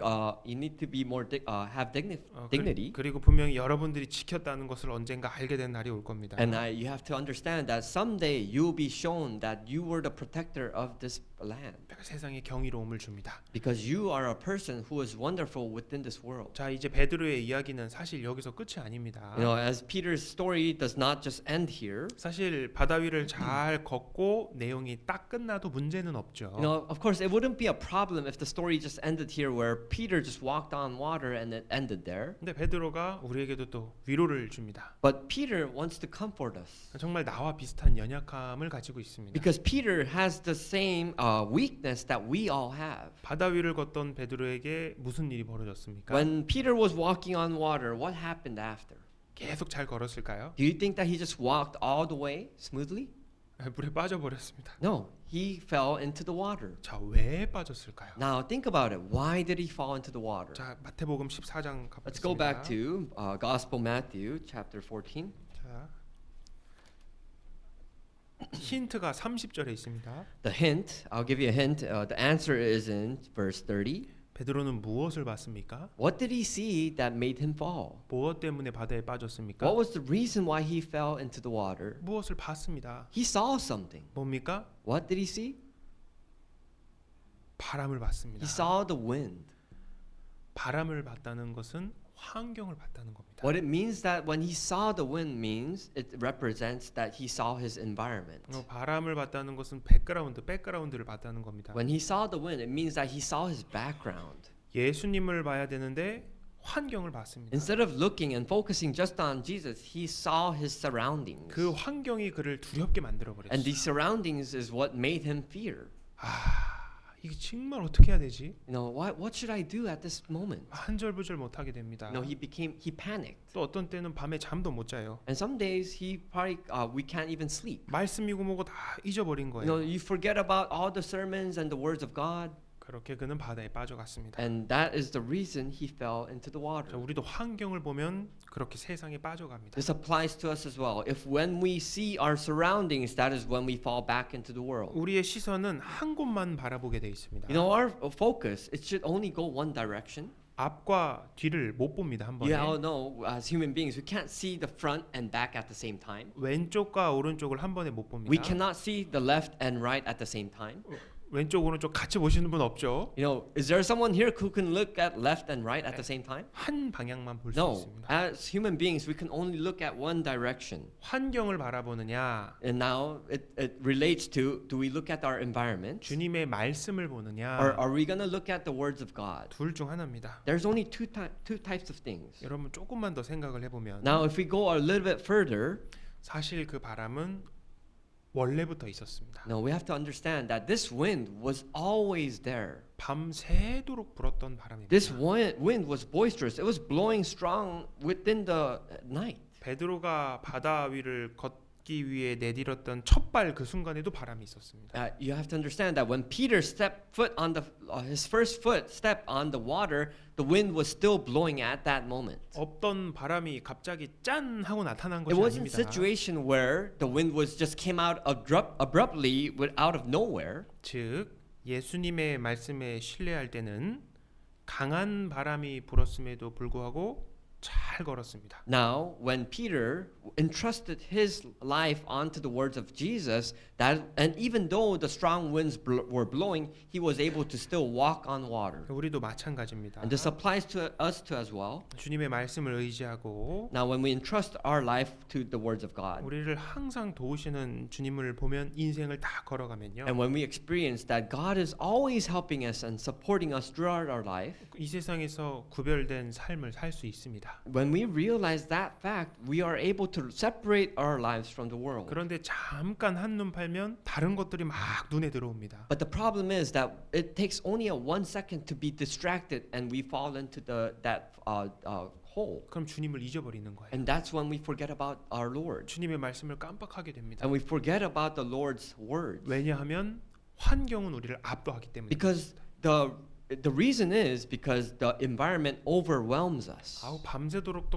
have dignity. 그리고 분명히 여러분들이 지켰다는 것을 언젠가 알게 된 날이 올 겁니다. And you have to understand that someday you will be shown that you were the protector of this land. 세상에 경이로움을 줍니다. Because you are a person who is wonderful within this world. 자, 이제 베드로의 이야기는 사실 여기서 끝이 아닙니다. You know, as Peter's story does not just end here. 사실 바다 위를 잘 걷고 내용이 딱 끝나도 문제는 없죠. You know, of course, it wouldn't be a problem if the story just ended here, where Peter just walked on water and it ended there. 근데 베드로가 우리에게도 또 위로를 줍니다. But Peter wants to comfort us. 정말 나와 비슷한 연약함을 가지고 있습니다. Because Peter has the same weakness that we all have. 바다 위를 걷던 베드로에게 무슨 일이 벌어졌습니까? When Peter was walking on water, what happened after? 계속 잘 걸었을까요? Do you think that he just walked all the way smoothly? 물에 빠져버렸습니다. No, he fell into the water. 자, 왜 빠졌을까요? Now think about it. Why did he fall into the water? 자, 마태복음 14장 가보겠습니다. Let's go back to Gospel Matthew chapter 14. 자, 힌트가 30절에 있습니다. The hint, I'll give you a hint. The answer is in verse 30. 베드로는 무엇을 봤습니까? What did he see that made him fall? 무엇 때문에 바다에 빠졌습니까? What was the reason why he fell into the water? 무엇을 봤습니다. He saw something. 뭡니까? What did he see? 바람을 봤습니다. He saw the wind. 바람을 봤다는 것은 환경을 봤다는 겁니다. What it means that when he saw the wind means it represents that he saw his environment. 바람을 봤다는 것은 백그라운드를 봤다는 겁니다. When he saw the wind, it means that he saw his background. 예수님을 봐야 되는데 환경을 봤습니다. Instead of looking and focusing just on Jesus, he saw his surroundings. 그 환경이 그를 두렵게 만들어 And 버렸어요. these surroundings is what made him fear. 이게 정말 어떻게 해야 되지? You know, what should I do at this moment? 한절부절 못 하게 됩니다. You know, he panicked. 또 어떤 때는 밤에 잠도 못 자요. And some days he probably we can't even sleep. 말씀이고 뭐고 다 잊어버린 You know, 거예요. you forget about all the sermons and the words of God, 그렇게 그는 바다에 빠져갔습니다. and that is the reason he fell into the 자, water. 우리도 환경을 보면 그렇게 세상에 빠져갑니다. This applies to us as well. If when we see our surroundings, that is when we fall back into the world. 우리의 시선은 한 곳만 바라보게 돼 있습니다. You know, our focus, it should only go one direction. 앞과 뒤를 못 봅니다. 한 번에. You all know, as human beings, we can't see the front and back at the same time. 왼쪽과 오른쪽을 한 번에 못 봅니다. We cannot see the left and right at the same time. 왼쪽 오른쪽 같이 보시는 분 없죠? You know, is there someone here who can look at left and right at the same time? 한 방향만 볼 수 No. 있습니다. As human beings, we can only look at one direction. 환경을 바라보느냐, And now it relates to, do we look at our environment? 주님의 말씀을 보느냐, Or are we going to look at the words of God? 둘 중 하나입니다. There's only two types of things. 여러분 조금만 더 생각을 해보면 Now, if we go a little bit further, 사실 그 바람은 원래부터 있었습니다. no, we have to understand that this wind was always there. 밤새도록 불었던 바람입니다. This wind was boisterous. It was blowing strong within the night. 베드로가 바다 위를 걷기 위해 내딛었던 첫발 그 순간에도 바람이 있었습니다. You have to understand that when Peter stepped foot on his first foot step on the water, the wind was still blowing at that moment. 없던 바람이 갑자기 짠 하고 나타난 It 것이 wasn't a 아닙니다. situation where the wind was just came out abruptly out of nowhere. 즉 예수님의 말씀에 신뢰할 때는 강한 바람이 불었음에도 불구하고 잘 걸었습니다. Now, when Peter entrusted his life onto the words of Jesus, and even though the strong winds were blowing, he was able to still walk on water. 우리도 마찬가지입니다. And this applies to us too as well. 주님의 말씀을 의지하고 Now, when we entrust our life to the words of God, 우리를 항상 도우시는 주님을 보면 인생을 다 걸어가면요. and when we experience that God is always helping us and supporting us throughout our life, 이 세상에서 구별된 삶을 살 수 있습니다. when we realize that fact, we are able to separate our lives from the world. 그런데 잠깐 한눈 팔면 다른 것들이 막 눈에 들어옵니다. But the problem is that it takes only a 1 second to be distracted, and we fall into that hole. 그럼 주님을 잊어버리는 거예요. And that's when we forget about our Lord. 주님의 말씀을 깜빡하게 됩니다. And we forget about the Lord's words. 왜냐하면 환경은 우리를 압도하기 때문에. Because the reason is because the environment overwhelms us. 아우 밤새도록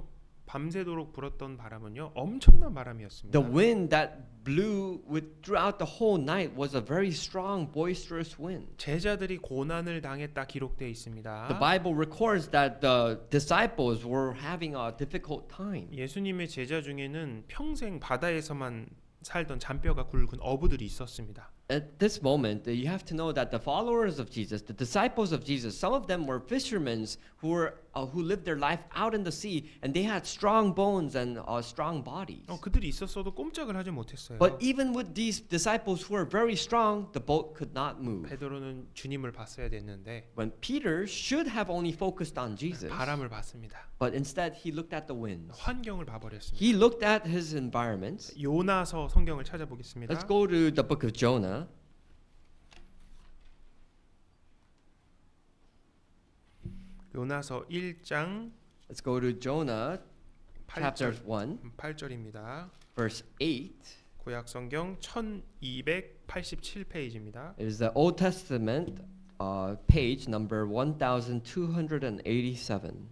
불었던 바람은요 엄청난 바람이었습니다. The wind that blew throughout the whole night was a very strong, boisterous wind. 제자들이 고난을 당했다 기록되어 있습니다. The Bible records that the disciples were having a difficult time. 예수님의 제자 중에는 평생 바다에서만 살던 잔뼈가 굵은 어부들이 있었습니다. At this moment, you have to know that the followers of Jesus, the disciples of Jesus, some of them were fishermen who lived their life out in the sea, and they had strong bones and strong bodies. 그들이 있었어도 꼼짝을 하지 못했어요. But even with these disciples who were very strong, the boat could not move. 베드로는 주님을 봤어야 됐는데 When Peter should have only focused on Jesus, 바람을 봤습니다. but instead he looked at the winds. 환경을 봐버렸습니다. He looked at his environment. 요나서 성경을 찾아보겠습니다. Let's go to the book of Jonah. 요나서 1장 Let's go to Jonah chapter 1, 8절입니다. verse 8. 구약 성경 1287페이지입니다. It is the Old Testament page number 1287.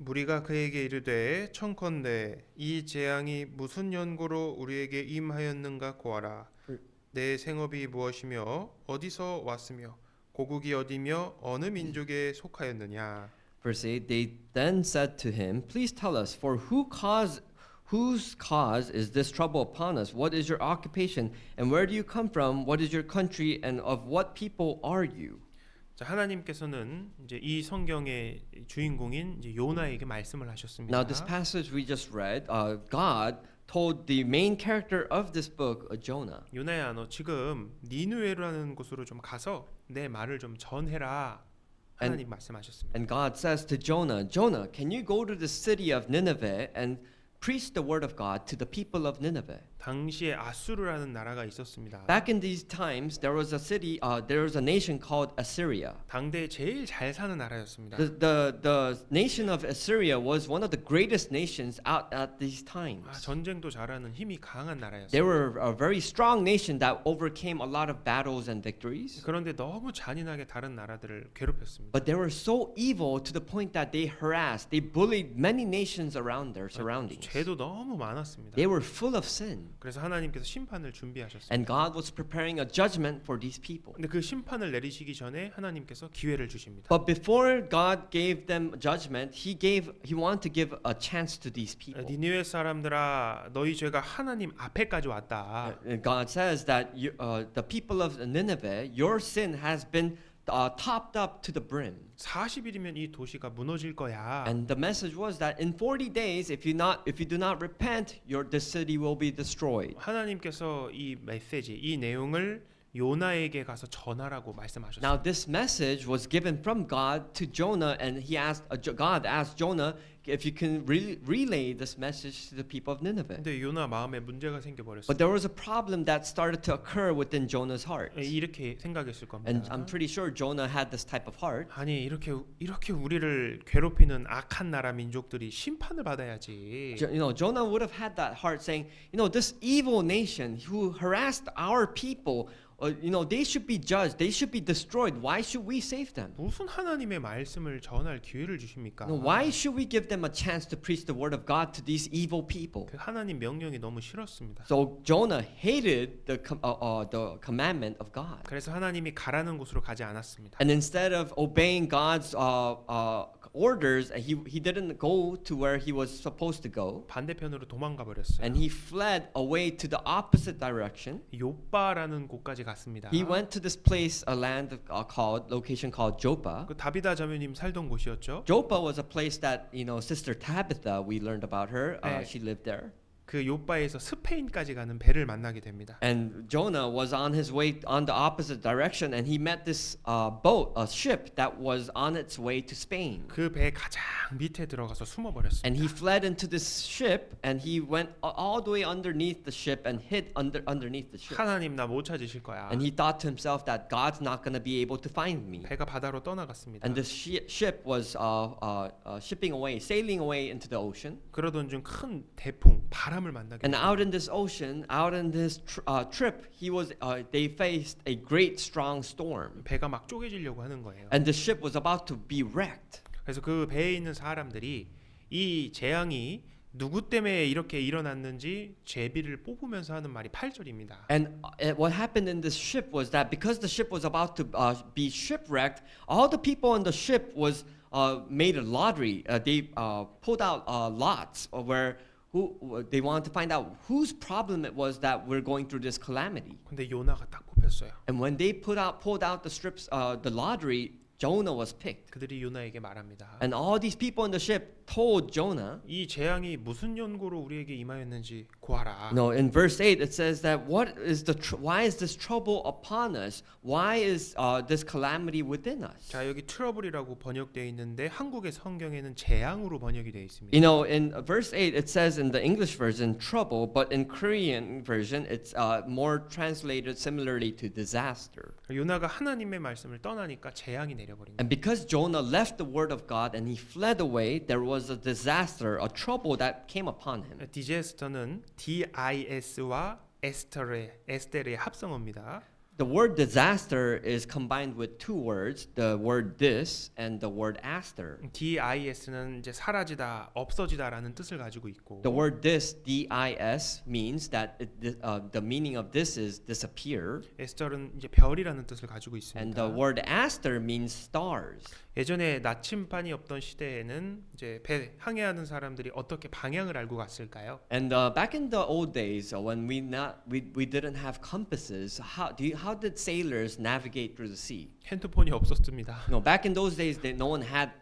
무리가 그에게 이르되 청컨대 이 재앙이 무슨 연고로 우리에게 임하였는가 고하라. 내 생업이 무엇이며 어디서 왔으며 고국이 어디며 어느 민족에 속하였느냐. Verse 8. They then said to him, "Please tell us, for whose cause is this trouble upon us? What is your occupation, and where do you come from? What is your country, and of what people are you?" 자, 하나님께서는 이제 이 성경의 주인공인 이제 요나에게 말씀을 하셨습니다. Now, this passage we just read, God told the main character of this book, Jonah. 요나야, 너 지금 니느웨라는 곳으로 좀 가서 내 말을 좀 전해라. 하나님 말씀하셨습니다. And God says to Jonah, Jonah, can you go to the city of Nineveh and preach the word of God to the people of Nineveh? 당시에 아수르라는 나라가 있었습니다. Back in these times, there was a nation called Assyria. 당대 제일 잘 사는 나라였습니다. The nation of Assyria was one of the greatest nations out at these times. 전쟁도 잘하는 힘이 강한 They 나라였어요. were a very strong nation that overcame a lot of battles and victories. 그런데 너무 잔인하게 다른 나라들을 괴롭혔습니다. But they were so evil to the point that they harassed, they bullied many nations around their surroundings. 죄도 너무 많았습니다. They were full of sin. 그래서 하나님께서 심판을 준비하셨습니다. And God was preparing a judgment for these people. 근데 그 심판을 내리시기 전에 하나님께서 기회를 주십니다. But before God gave them judgment, He wanted to give a chance to these people. 니느웨 사람들아, 너희 죄가 하나님 앞에까지 왔다. And God says that the people of Nineveh, your sin has been topped up to the brim. 40일이면 이 도시가 무너질 거야. And the message was that in 40 days, if you do not repent, the city will be destroyed. 하나님께서 이 메시지, 이 내용을 요나에게 가서 전하라고 말씀하셨어요. Now this message was given from God to Jonah, and God asked Jonah if you can relay this message to the people of Nineveh. 근데 요나 마음에 문제가 생겨버렸어요. But there was a problem that started to occur within Jonah's heart. 이렇게 생각했을 겁니다. And I'm pretty sure Jonah had this type of heart. 아니 이렇게 우리를 괴롭히는 악한 나라 민족들이 심판을 받아야지. Jonah would have had that heart saying, this evil nation who harassed our people, they should be judged. They should be destroyed. Why should we save them? 무슨 하나님의 말씀을 전할 기회를 주십니까? Why should we give them a chance to preach the word of God to these evil people? 그 하나님 명령이 너무 싫었습니다. So Jonah hated the commandment of God. 그래서 하나님이 가라는 곳으로 가지 않았습니다. And instead of obeying God's orders, he didn't go to where he was supposed to go. 반대편으로 도망가 버렸어요. And he fled away to the opposite direction. 요빠라는 곳까지 갔습니다. He went to this place, a location called Joppa. 그 다비다 자매님 살던 곳이었죠. Joppa was a place that Sister Tabitha, we learned about her. 네. She lived there. 그 욥바에서 스페인까지 가는 배를 만나게 됩니다. And Jonah was on his way on the opposite direction, and he met this boat, a ship that was on its way to Spain. 그 배 가장 밑에 들어가서 숨어 버렸습니다. And he fled into this ship, and he went all the way underneath the ship and hid underneath the ship. 하나님 나 못 찾으실 거야. And he thought to himself that God's not going to be able to find me. 배가 바다로 떠나갔습니다. And the ship was shipping away, sailing away into the ocean. 그러던 중 큰 대풍, 바람을 만나게 And 됩니다. out in this ocean, out in this trip, they faced a great strong storm. 배가 막 쪼개지려고 하는 거예요. And the ship was about to be wrecked. 그래서 그 배에 있는 사람들이 이 재앙이 누구 때문에 이렇게 일어났는지 제비를 뽑으면서 하는 말이 8절입니다. And what happened in this ship was that because the ship was about to be shipwrecked, all the people on the ship was made a lottery. They pulled out lots where they wanted to find out whose problem it was that we're going through this calamity. 근데 요나가 딱 뽑혔어요. And when they pulled out the lottery, Jonah was picked. 그들이 요나에게 말합니다. And all these people in the ship told Jonah. 이 재앙이 무슨 연고로 우리에게 임하였는지 고하라. No, in verse 8 it says that why is this trouble upon us? Why is this calamity within us? 자, 여기 트러블이라고 번역되어 있는데 한국의 성경에는 재앙으로 번역이 되어 있습니다. You know, in verse 8 it says in the English version trouble, but in Korean version it's more translated similarly to disaster. 요나가 하나님의 말씀을 떠나니까 재앙이 내려버린 거예요. And because Jonah left the word of God and he fled away, there was a disaster, a trouble that came upon him. 디제스터는 DIS와 에스텔의 합성어입니다. The word disaster is combined with two words, the word dis and the word aster. DIS는 이제 사라지다, 없어지다라는 뜻을 가지고 있고 The word dis means that the meaning of this is disappear, 에스텔은 이제 별이라는 뜻을 가지고 and the 있습니다. word aster means stars. 예전에 나침반이 없던 시대에는 이제 배 항해하는 사람들이 어떻게 방향을 알고 갔을까요? And back in the old days, when we didn't have compasses, how did sailors navigate through the sea? 핸드폰이 없었습니다. No, back in those days, no one had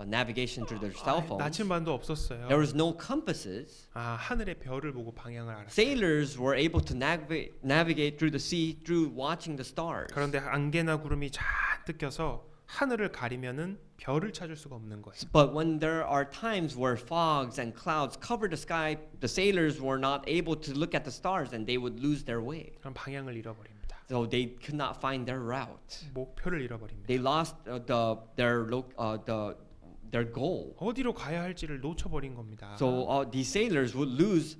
navigation through their cell phones. 나침반도 없었어요. There was no compasses. 하늘의 별을 보고 방향을 알았어요. Sailors were able to navigate through the sea through watching the stars. 그런데 안개나 구름이 잔뜩 껴서 하늘을 가리면은 별을 찾을 수가 없는 거예요. But when there are times where fogs and clouds cover the sky, the sailors were not able to look at the stars and they would lose their way. 그럼 방향을 잃어버립니다. So they could not find their route. 목표를 잃어버립니다. They lost their goal. 어디로 가야 할지를 놓쳐버린 겁니다. So these sailors would lose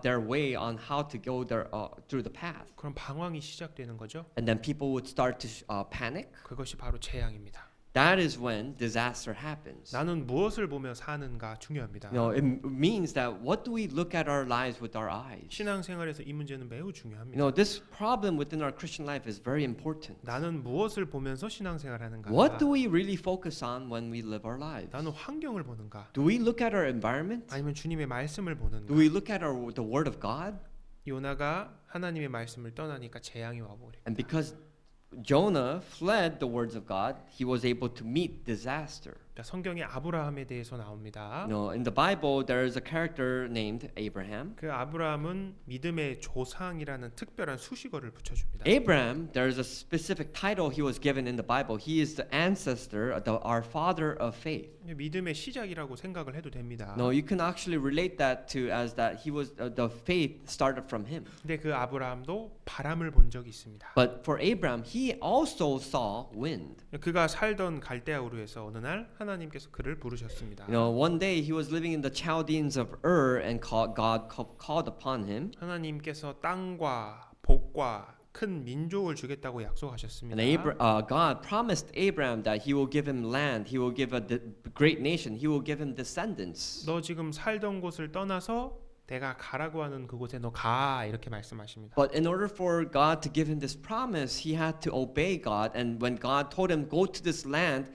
their way on how to go through the path. 그럼 방황이 시작되는 거죠. And then people would start to panic. 그것이 바로 재앙입니다. That is when disaster happens. 나는 무엇을 보며 사는가 중요합니다. You know, it means that what do we look at our lives with our eyes? 신앙생활에서 이 문제는 매우 You 중요합니다. know, this problem within our Christian life is very important. 나는 무엇을 보면서 신앙생활하는가? What do we really focus on when we live our lives? 나는 환경을 보는가? Do we look at our environment? 아니면 주님의 말씀을 보는가? Do we look at the Word of God? 요나가 하나님의 말씀을 떠나니까 재앙이 와버려. And because Jonah fled the words of God, he was able to meet disaster. 성경에 아브라함에 대해서 나옵니다. You know, in the Bible, there is a character named Abraham. 그 아브라함은 믿음의 조상이라는 특별한 수식어를 붙여줍니다. Abraham, there is a specific title he was given in the Bible. He is the ancestor, our father of faith. 믿음의 시작이라고 생각을 해도 됩니다. No, you can actually relate that to as that he was the faith started from him. 근데 그 아브라함도 바람을 본 적이 있습니다. But for Abraham, he also saw wind. 그가 살던 갈대아 우르에서 어느 날 하나님께서 그를 부르셨습니다. You know, one day he was living in the Chaldeans of Ur, and God called upon him. 하나님께서 땅과 복과 큰 민족을 주겠다고 약속하셨습니다. And God promised Abraham that He will give him land, He will give a great nation, He will give him descendants. 너 지금 살던 곳을 떠나서 내가 가라고 하는 그곳에 너 가 이렇게 말씀하십니다. But in order for God to give him this promise, he had to obey God. And when God told him, "Go to this land,"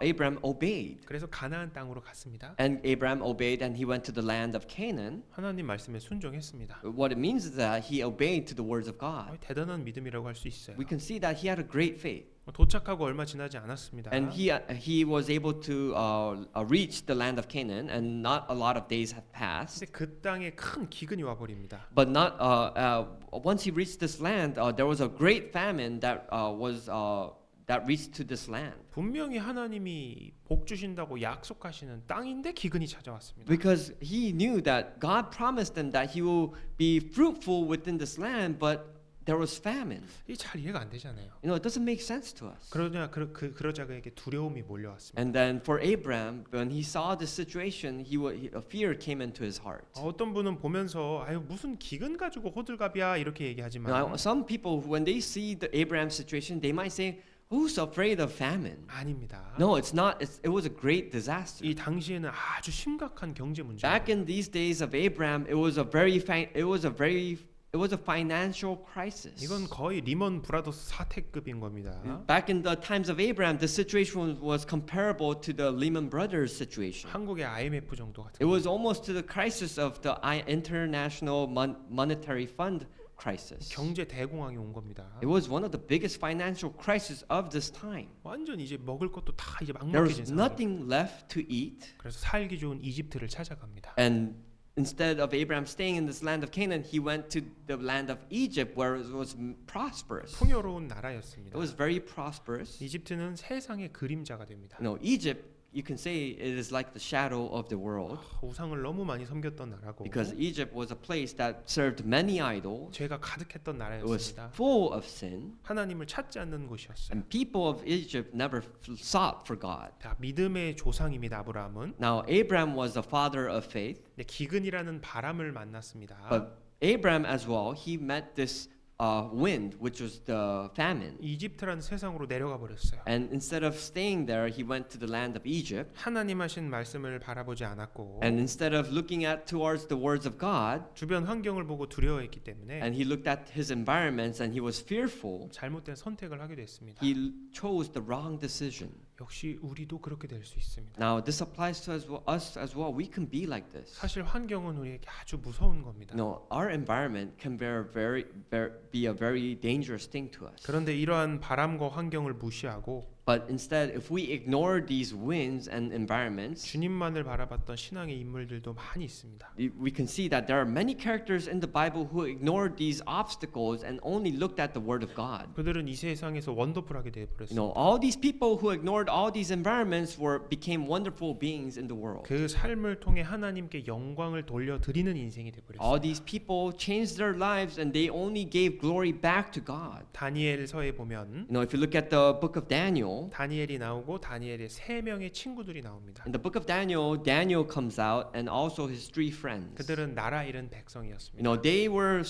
Abraham obeyed. 그래서 가나안 땅으로 갔습니다. And Abraham obeyed and he went to the land of Canaan. 하나님 말씀에 순종했습니다. What it means is that he obeyed to the words of God. 대단한 믿음이라고 할 수 있어요. We can see that he had a great faith. 도착하고 얼마 지나지 않았습니다. And he was able to reach the land of Canaan, and not a lot of days have passed. 근데 그 땅에 큰 기근이 와 버립니다. But not once he reached this land, there was a great famine that reached to this land. 분명히 하나님이 복 주신다고 약속하시는 땅인데 기근이 찾아왔습니다. Because he knew that God promised them that he will be fruitful within this land, but there was famine. 이 잘 이해가 안 되잖아요. You know, it doesn't make sense to us. 그러자 그에게 두려움이 몰려왔습니다. And then for Abraham, when he saw this situation, a fear came into his heart. 어떤 분은 보면서 아유 무슨 기근 가지고 호들갑이야 이렇게 얘기하지만 Now, some people, when they see the Abraham situation, they might say, "Who's afraid of famine?" 아닙니다. No, it's not. It was a great disaster. 이 당시에는 아주 심각한 경제 문제. Back in these days of Abraham, it was a financial crisis. 이건 거의 리먼 브라더스 사태급인 겁니다. Back in the times of Abraham, the situation was comparable to the Lehman Brothers situation. 한국의 IMF 정도 같은. It was almost to the crisis of the International Monetary Fund crisis. 경제 대공황이 온 겁니다. It was one of the biggest financial crises of this time. 완전 이제 먹을 것도 다 이제 There 막막해진 was 상황. nothing left to eat. 그래서 살기 좋은 이집트를 찾아갑니다. And instead of Abraham staying in this land of Canaan, he went to the land of Egypt where it was prosperous. 풍요로운 나라였습니다. It was very prosperous. 이집트는 세상의 그림자가 됩니다. No, Egypt, you can say it is like the shadow of the world 우상을 너무 많이 섬겼던 나라고 because Egypt was a place that served many idols. 죄가 가득했던 It was 나라였습니다. full of sin, 하나님을 찾지 않는 곳이었어요. and people of Egypt never sought for God. 자, 믿음의 조상입니다. 아브라함은. Now, Abraham was the father of faith, 네, 기근이라는 바람을 만났습니다. but Abraham as well, he met this wind, which was the famine. 이집트라는 세상으로 내려가 버렸어요. And instead of staying there, he went to the land of Egypt. 하나님 하신 말씀을 바라보지 않았고 And instead of looking at towards the words of God, 주변 환경을 보고 두려워했기 때문에 and he looked at his environments and he was fearful, 잘못된 선택을 하게 됐습니다. he chose the wrong decision. 역시 우리도 그렇게 될 수 있습니다. Now, this applies to us as well. We can be like this. 사실 환경은 우리에게 아주 무서운 겁니다. No, our environment can be a very dangerous thing to us. 그런데 이러한 바람과 환경을 무시하고 But instead, if we ignore these winds and environments, 주님만을 바라봤던 신앙의 인물들도 많이 있습니다. we can see that there are many characters in the Bible who ignored these obstacles and only looked at the Word of God. 그들은 이 세상에서 원더풀하게 돼 You 버렸어요. know, all these people who ignored all these environments became wonderful beings in the world. 그 삶을 통해 하나님께 영광을 돌려드리는 인생이 돼 버렸어요. All these people changed their lives and they only gave glory back to God. 다니엘서에 보면 You know, if you look at the book of Daniel, 다니엘이 나오고 다니엘의 세 명의 친구들이 나옵니다. in the book of Daniel, Daniel comes out and also his three friends. 그들은 나라 잃은 You 백성이었습니다. know, they were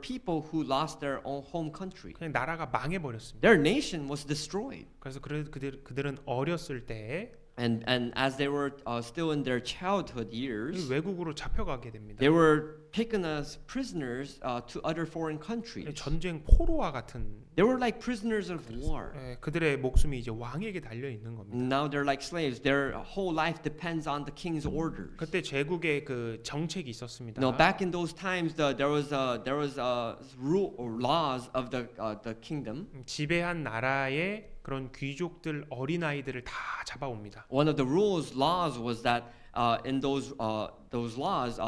people who lost their own home country. 그냥 나라가 망해 버렸습니다. Their nation was destroyed. 그래서 그들은 어렸을 때 And as they were still in their childhood years, 외국으로 잡혀가게 됩니다. they were taken as prisoners to other foreign countries. 전쟁 포로와 같은 They were like prisoners of war. 그들의 목숨이 이제 왕에게 달려 있는 겁니다. Now they're like slaves. Their whole life depends on the king's orders. 그때 제국의 그 정책이 있었습니다. No, back in those times, there was rule or laws of the kingdom. 지배한 나라의 그런 귀족들 어린 아이들을 다 잡아옵니다. One of the laws was that in those laws,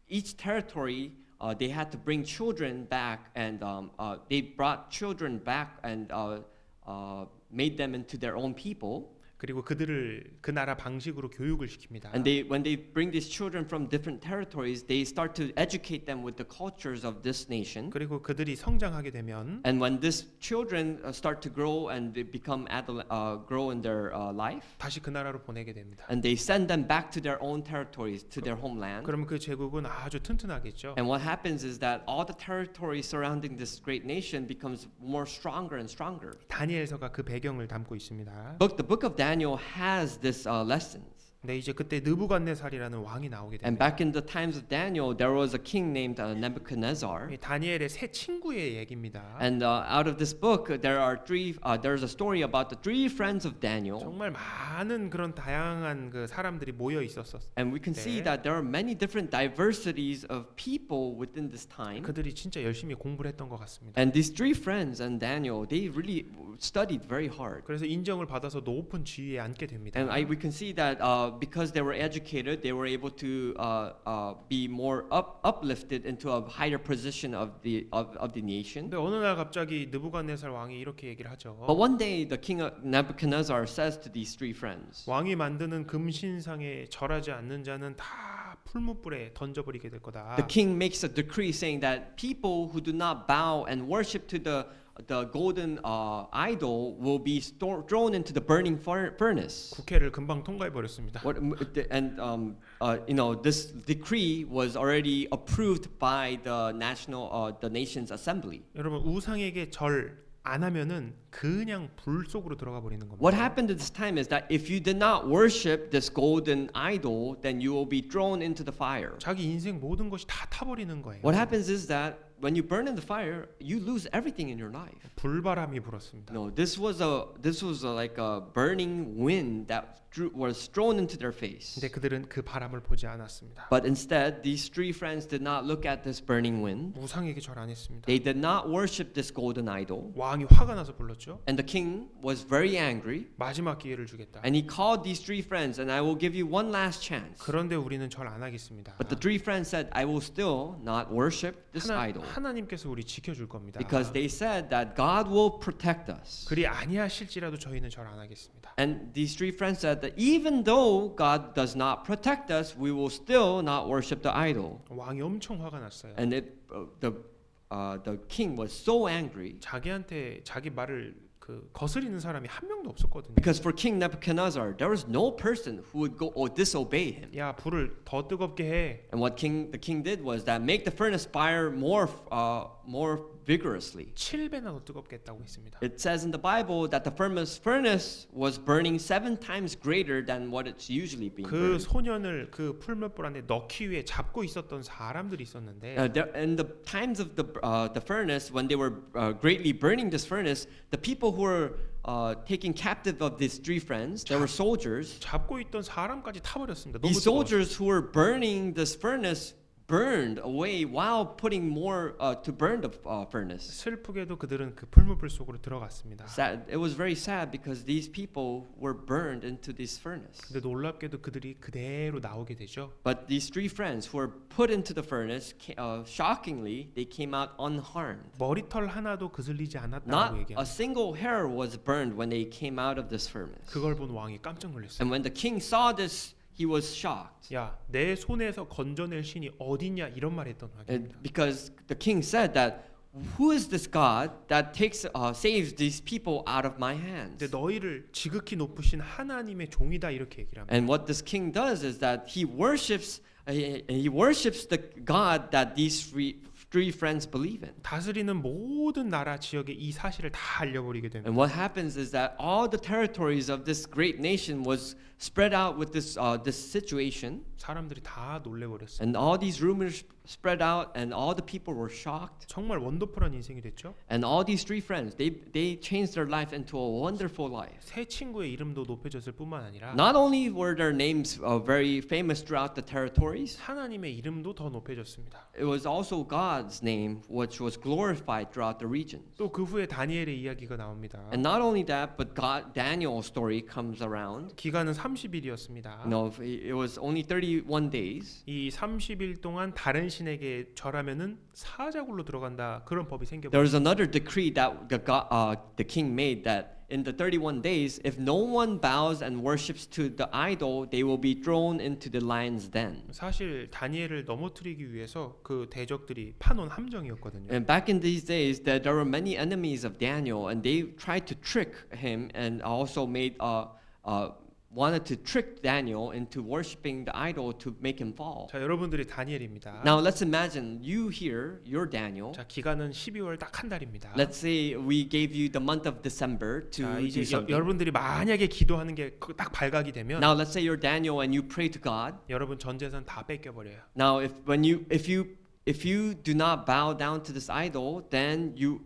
each territory they had to bring children back, and they brought children back and made them into their own people. 그리고 그들을 그 나라 방식으로 교육을 시킵니다. And when they bring these children from different territories, they start to educate them with the cultures of this nation. 그리고 그들이 성장하게 되면 And when these children start to grow and they grow in their life, 다시 그 나라로 보내게 됩니다. and they send them back to their own territories, to their homeland. 그러면 그 제국은 아주 튼튼하겠죠. And what happens is that all the territory surrounding this great nation becomes more stronger and stronger. 다니엘서가 그 배경을 담고 있습니다. The book of Daniel has this lessons. 근데 이제 그때 느부갓네살이라는 왕이 나오게 And 됩니다. back in the times of Daniel, there was a king named Nebuchadnezzar. 이 다니엘의 세 친구의 얘기입니다. And out of this book, there's a story about the three friends of Daniel. 정말 많은 그런 다양한 그 사람들이 모여 있었었어요. And we can see 네. that there are many different diversities of people within this time. 그들이 진짜 열심히 공부를 했던 것 같습니다. And these three friends and Daniel, they really studied very hard. 그래서 인정을 받아서 높은 지위에 앉게 됩니다. And we can see that because they were educated, they were able to be more uplifted into a higher position of the nation. 근데 어느 날 갑자기 느부갓네살 왕이 이렇게 얘기를 하죠. But one day, the king Nebuchadnezzar says to these three friends, 왕이 만드는 금신상에 절하지 않는 자는 다 풀무불에 던져버리게 될 거다. the king makes a decree saying that people who do not bow and worship to the golden idol will be thrown into the burning furnace. 국회를 금방 통과해 버렸습니다. This decree was already approved by the nation's assembly. 여러분 우상에게 절 안 하면은 그냥 불 속으로 들어가 버리는 겁니다. What happened at this time is that if you did not worship this golden idol, then you will be thrown into the fire. 자기 인생 모든 것이 다 타버리는 거예요. What happens is that when you burn in the fire, you lose everything in your life. 불바람이 불었습니다. No, this was like a burning wind that was thrown into their face. 근데 그들은 그 바람을 보지 않았습니다. But instead, these three friends did not look at this burning wind. 우상에게 절 안 했습니다. They did not worship this golden idol. 왕이 화가 나서 불렀죠. And the king was very angry. 마지막 기회를 주겠다. And he called these three friends, and I will give you one last chance. 그런데 우리는 절 안 하겠습니다. But the three friends said, I will still not worship this idol. 하나님께서 우리 지켜줄 겁니다. Because they said that God will protect us. 그리 아니하실지라도 저희는 절 안 하겠습니다. And these three friends said that even though God does not protect us, we will still not worship the idol. 왕이 엄청 화가 났어요. And the king was so angry 자기한테 자기 말을 그 거스리는 사람이 한 명도 없었거든요. because for King Nebuchadnezzar, there was no person who would go or disobey him. 야 불을 더 뜨겁게 해. And what the king did was that make the furnace fire more vigorously. 7배나 더 뜨겁게 했다고 했습니다. It says in the Bible that the furnace was burning 7 times greater than what it's usually being 그 burned. 소년을 그 풀몇불 안에 넣기 위해 잡고 있었던 사람들이 있었는데 In the times of the furnace, when they were greatly burning this furnace, the people who were taking captive of these three friends, there were soldiers. 잡고 있던 사람까지 타버렸습니다. 너무 These 뜨거워서. soldiers who were burning this furnace burned away while putting more to burn the furnace. 슬프게도 그들은 그 풀무불 속으로 들어갔습니다. It was very sad because these people were burned into this furnace. 근데 놀랍게도 그들이 그대로 나오게 되죠. But these three friends who were put into the furnace, shockingly, they came out unharmed. 머리털 하나도 그슬리지 않았다고 Not a 얘기합니다. single hair was burned when they came out of this furnace. 그걸 본 왕이 깜짝 놀랐어요. And when the king saw this, he was shocked. 야, 내 손에서 건져낼 신이 어디냐 이런 말 했던 왕입니다. Because the king said that, who is this God that saves these people out of my hands? 근데 너희를 지극히 높으신 하나님의 종이다 이렇게 얘기를 합니다. And what this king does is that he worships the God that these three friends believe in. 다스리는 모든 나라 지역에 이 사실을 다 알려버리게 됩니다. And what happens is that all the territories of this great nation was spread out with this situation, 사람들이 다 놀래버렸어요. and all these rumors spread out, and all the people were shocked. 정말 원더풀한 인생이 됐죠. And all these three friends, they changed their life into a wonderful life. 세 친구의 이름도 높여졌을 뿐만 아니라 Not only were their names very famous throughout the territories, 하나님의 이름도 더 높여졌습니다. it was also God's name which was glorified throughout the regions. 또 그 후에 다니엘의 이야기가 나옵니다. And not only that, but Daniel's story comes around. 기간은 30일이었습니다. No, it was only 31 days. 이 30일 동안 다른 신에게 절하면은 사자굴로 들어간다 그런 법이 There 생겨버렸어요. was another decree that the king made that in the 31 days, if no one bows and worships to the idol, they will be thrown into the lion's den. 사실 다니엘을 넘어뜨리기 위해서 그 대적들이 파놓은 함정이었거든요. And back in these days, there were many enemies of Daniel, and they tried to trick him, and also made wanted to trick Daniel into worshiping the idol to make him fall. 자, 여러분들이 다니엘입니다. Now let's imagine you here, you're Daniel. 자, 기간은 12월 딱 한 달입니다. Let's say we gave you the month of December to 자, do 이제 something. 여러분들이 만약에 기도하는 게 딱 발각이 되면 Now let's say you're Daniel and you pray to God. 여러분 전 재산 다 뺏겨 버려요. Now if you do not bow down to this idol, then you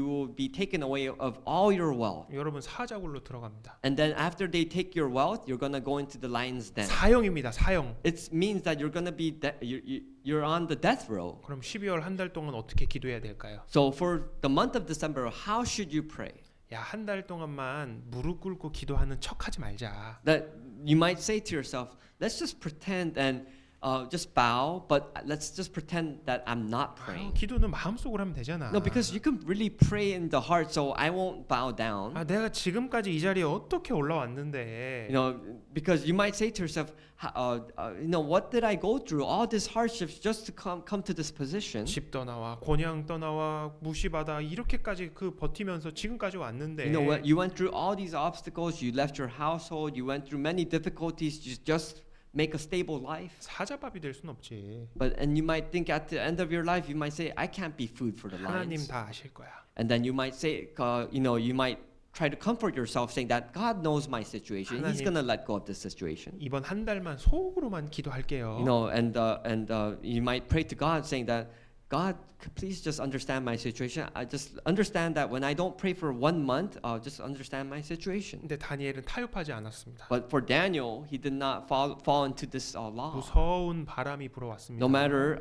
will be taken away of all your wealth. 여러분 사자굴로 들어갑니다. And then after they take your wealth, you're gonna go into the lion's den. 사형입니다. 사형. It means that you're gonna be you're on the death row. 그럼 12월 한 달 동안 어떻게 기도해야 될까요? So for the month of December, how should you pray? 야, 한 달 동안만 무릎 꿇고 기도하는 척하지 말자. That you might say to yourself, let's just pretend and just bow, but let's just pretend that I'm not praying. 기도는 마음속으로 하면 되잖아. No, because you can really pray in the heart, so I won't bow down. 아, 내가 지금까지 이 자리에 어떻게 올라왔는데. You know, because you might say to yourself, you know, what did I go through? All these hardships just to come to this position. 집 떠나와 고향 떠나와 무시받아 이렇게까지 그 버티면서 지금까지 왔는데. You know what? You went through all these obstacles. You left your household. You went through many difficulties. You just make a stable life. 사자밥이 될 순 없지. And you might think at the end of your life, you might say, I can't be food for the 하나님 lions. 다 아실 거야. And then you might say, you know, you might try to comfort yourself saying that God knows my situation. He's 하나님, going to let go of this situation. 이번 한 달만 속으로만 기도할게요. You know, and you might pray to God saying that, God, please just understand my situation. I just understand that when I don't pray for 1 month, just understand my situation. 근데 다니엘은 타협하지 않았습니다. But for Daniel, he did not fall into this law. 무서운 바람이 불어왔습니다. No matter,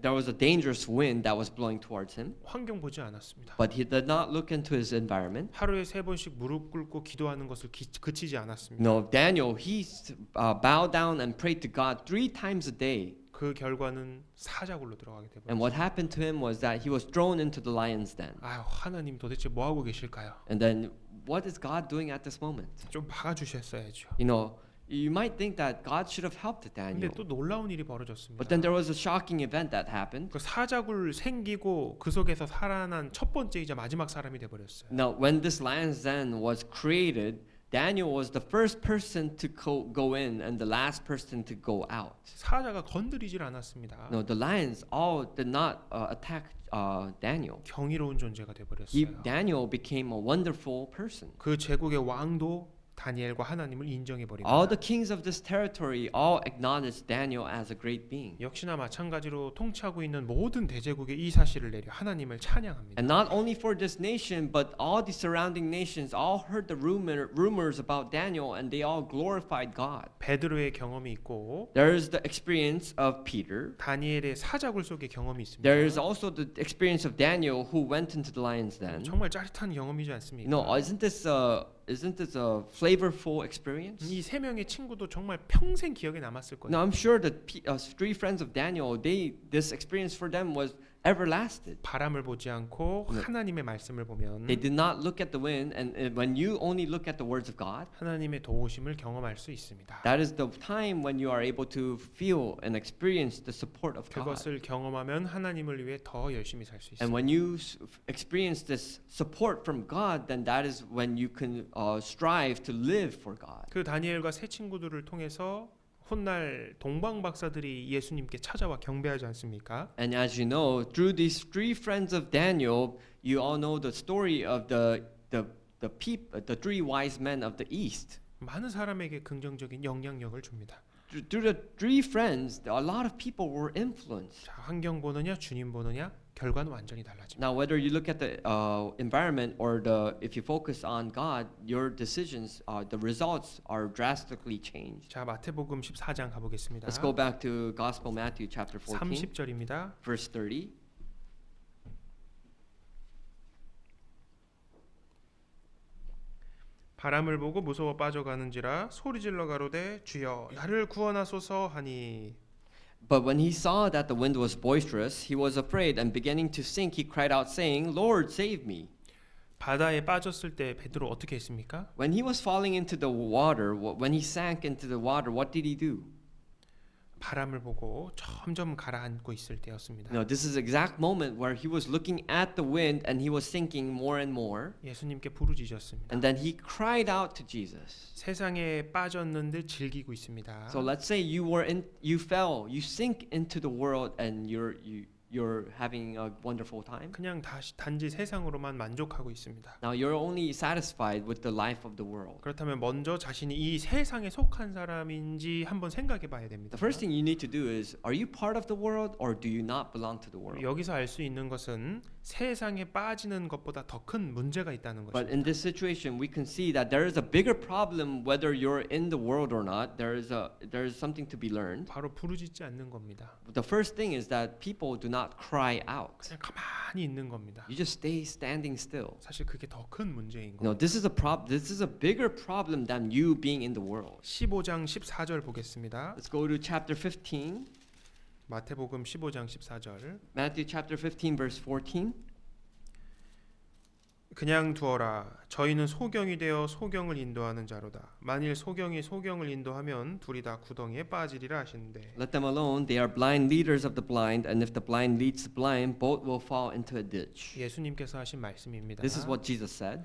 there was a dangerous wind that was blowing towards him, 환경 보지 않았습니다. but he did not look into his environment. 하루에 3번씩 무릎 꿇고 기도하는 것을 그치지 않았습니다. No, Daniel, he bowed down and prayed to God 3 times a day. 그 결과는 사자굴로 들어가게 And 되버렸어요. what happened to him was that he was thrown into the lion's den. 아유, 하나님 도대체 뭐 하고 계실까요? And then, what is God doing at this moment? 좀 박아주셨어야죠. You know, you might think that God should have helped 근데 Daniel. 또 놀라운 일이 벌어졌습니다. But then there was a shocking event that happened. 그 사자굴 생기고 그 속에서 살아난 첫 번째이자 마지막 사람이 돼버렸어요. Now, when this lion's den was created, Daniel was the first person to go in and the last person to go out. 사자가 건드리질 않았습니다. No, the lions all did not attack Daniel. 경이로운 존재가 He, 돼버렸어요. Daniel became a wonderful person. 그 제국의 왕도 다니엘과 하나님을 인정해 버립니다. All the kings of this territory all acknowledged Daniel as a great being. 역시나 마찬가지로 통치하고 있는 모든 대제국에 이 사실을 내려 하나님을 찬양합니다. And not only for this nation, but all the surrounding nations all heard the rumors about Daniel and they all glorified God. 베드로의 경험이 있고 There is the experience of Peter. 다니엘의 사자굴 속의 경험이 있습니다. There is also the experience of Daniel who went into the lion's den. 정말 짜릿한 경험이지 않습니까? No, isn't this a flavorful experience? 이 세 명의 친구도 정말 평생 기억에 남았을 거예요. Now I'm sure that 3 friends of Daniel, this experience for them was everlasting. 바람을 보지 않고 네. 하나님의 말씀을 보면 They did not look at the wind, and when you only look at the words of God, 하나님의 도우심을 경험할 수 있습니다. that is the time when you are able to feel and experience the support of God. 그것을 경험하면 하나님을 위해 더 열심히 살 수 And 있습니다. when you experience this support from God, then that is when you can strive to live for God. 그 다니엘과 세 친구들을 통해서 훗날 동방 박사들이 예수님께 찾아와 경배하지 않습니까? And as you know, through these 3 friends of Daniel, you all know the story of the 3 wise men of the east. 많은 사람에게 긍정적인 영향력을 줍니다. Through the 3 friends, a lot of people were influenced. 자, 환경 보느냐 주님 보느냐 결과는 완전히 달라집니다. Now, whether you look at the environment or if you focus on God, your decisions, the results are drastically changed. 자, 마태복음 14장 가보겠습니다. Let's go back to Gospel Matthew chapter 14, 30절입니다. verse 30. 바람을 보고 무서워 빠져가는지라 소리질러 가로되 주여 나를 구원하소서 하니 But when he saw that the wind was boisterous, he was afraid, and beginning to sink, he cried out, saying, Lord, save me. 바다에 빠졌을 때 베드로 어떻게 했습니까? When he was falling into the water, when he sank into the water, what did he do? 바람을 보고 점점 가라앉고 있을 때였습니다. No, this is the exact moment where he was looking at the wind and he was sinking more and more. 예수님께 부르짖었습니다. And then he cried out to Jesus. 세상에 빠졌는데 즐기고 있습니다. So let's say you fell, you sink into the world and you're having a wonderful time. 그냥 단지 세상으로만 만족하고 있습니다. Now you're only satisfied with the life of the world. 그렇다면 먼저 자신이 이 세상에 속한 사람인지 한번 생각해 봐야 됩니다. The first thing you need to do is, are you part of the world or do you not belong to the world? 여기서 알 수 있는 것은 세상에 빠지는 것보다 더 큰 문제가 있다는 But 것입니다. in this situation, we can see that there is a bigger problem whether you're in the world or not. There is something to be learned. 바로 부르짖지 않는 겁니다. The first thing is that people do not cry out. 그냥 가만히 있는 겁니다. You just stay standing still. 사실 그게 더 큰 문제인 No, 거예요. this is a bigger problem than you being in the world. 15장 14절 보겠습니다. Let's go to chapter 15. 마태복음 15장 14절. Matthew chapter 15 verse 14. 그냥 두어라. 저희는 소경이 되어 소경을 인도하는 자로다. 만일 소경이 소경을 인도하면 둘이 다 구덩이에 빠지리라 하시는데 Let them alone. They are blind leaders of the blind, and if the blind leads the blind, both will fall into a ditch. 예수님께서 하신 말씀입니다. This is what Jesus said.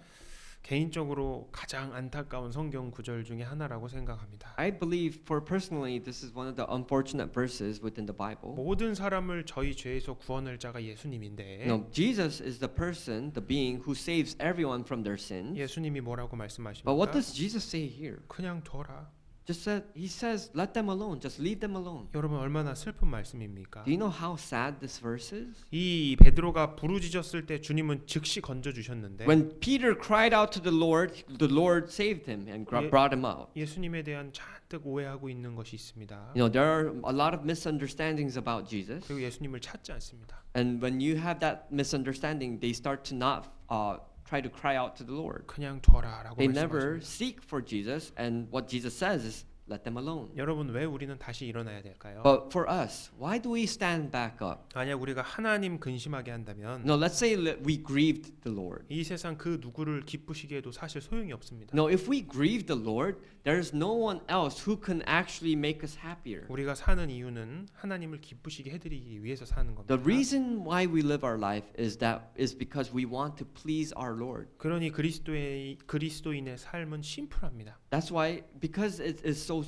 개인적으로 가장 안타까운 성경 구절 중에 하나라고 생각합니다. I believe, for personally, this is one of the unfortunate verses within the Bible. 모든 사람을 저희 죄에서 구원할 자가 예수님인데 No, Jesus is the person, the being who saves everyone from their sins. 예수님이 뭐라고 But 말씀하십니까? what does Jesus say here? 그냥 둬라. He says, let them alone. Just leave them alone. 여러분 얼마나 슬픈 말씀입니까? Do you know how sad this verse is? 이 베드로가 부르짖었을 때 주님은 즉시 건져 주셨는데 When Peter cried out to the Lord saved him and brought him out. 예수님에 대한 잔뜩 오해하고 있는 것이 있습니다. You know, there are a lot of misunderstandings about Jesus. 그리고 예수님을 찾지 않습니다. And when you have that misunderstanding, they start to not try to cry out to the Lord. 그냥 둬라라고 They never 말씀하십니다. seek for Jesus, and what Jesus says is, let them alone. 여러분 왜 우리는 다시 일어나야 될까요? But for us, why do we stand back up? 만약 우리가 하나님 근심하게 한다면 No, let's say we grieved the Lord. 이 세상 그 누구를 기쁘시게 해도 사실 소용이 없습니다. No, if we grieve the Lord, there's no one else who can actually make us happier. 우리가 사는 이유는 하나님을 기쁘시게 해드리기 위해서 사는 겁니다. The reason why we live our life is because we want to please our Lord. 그러니 그리스도인의 삶은 심플합니다. That's why, because it is so,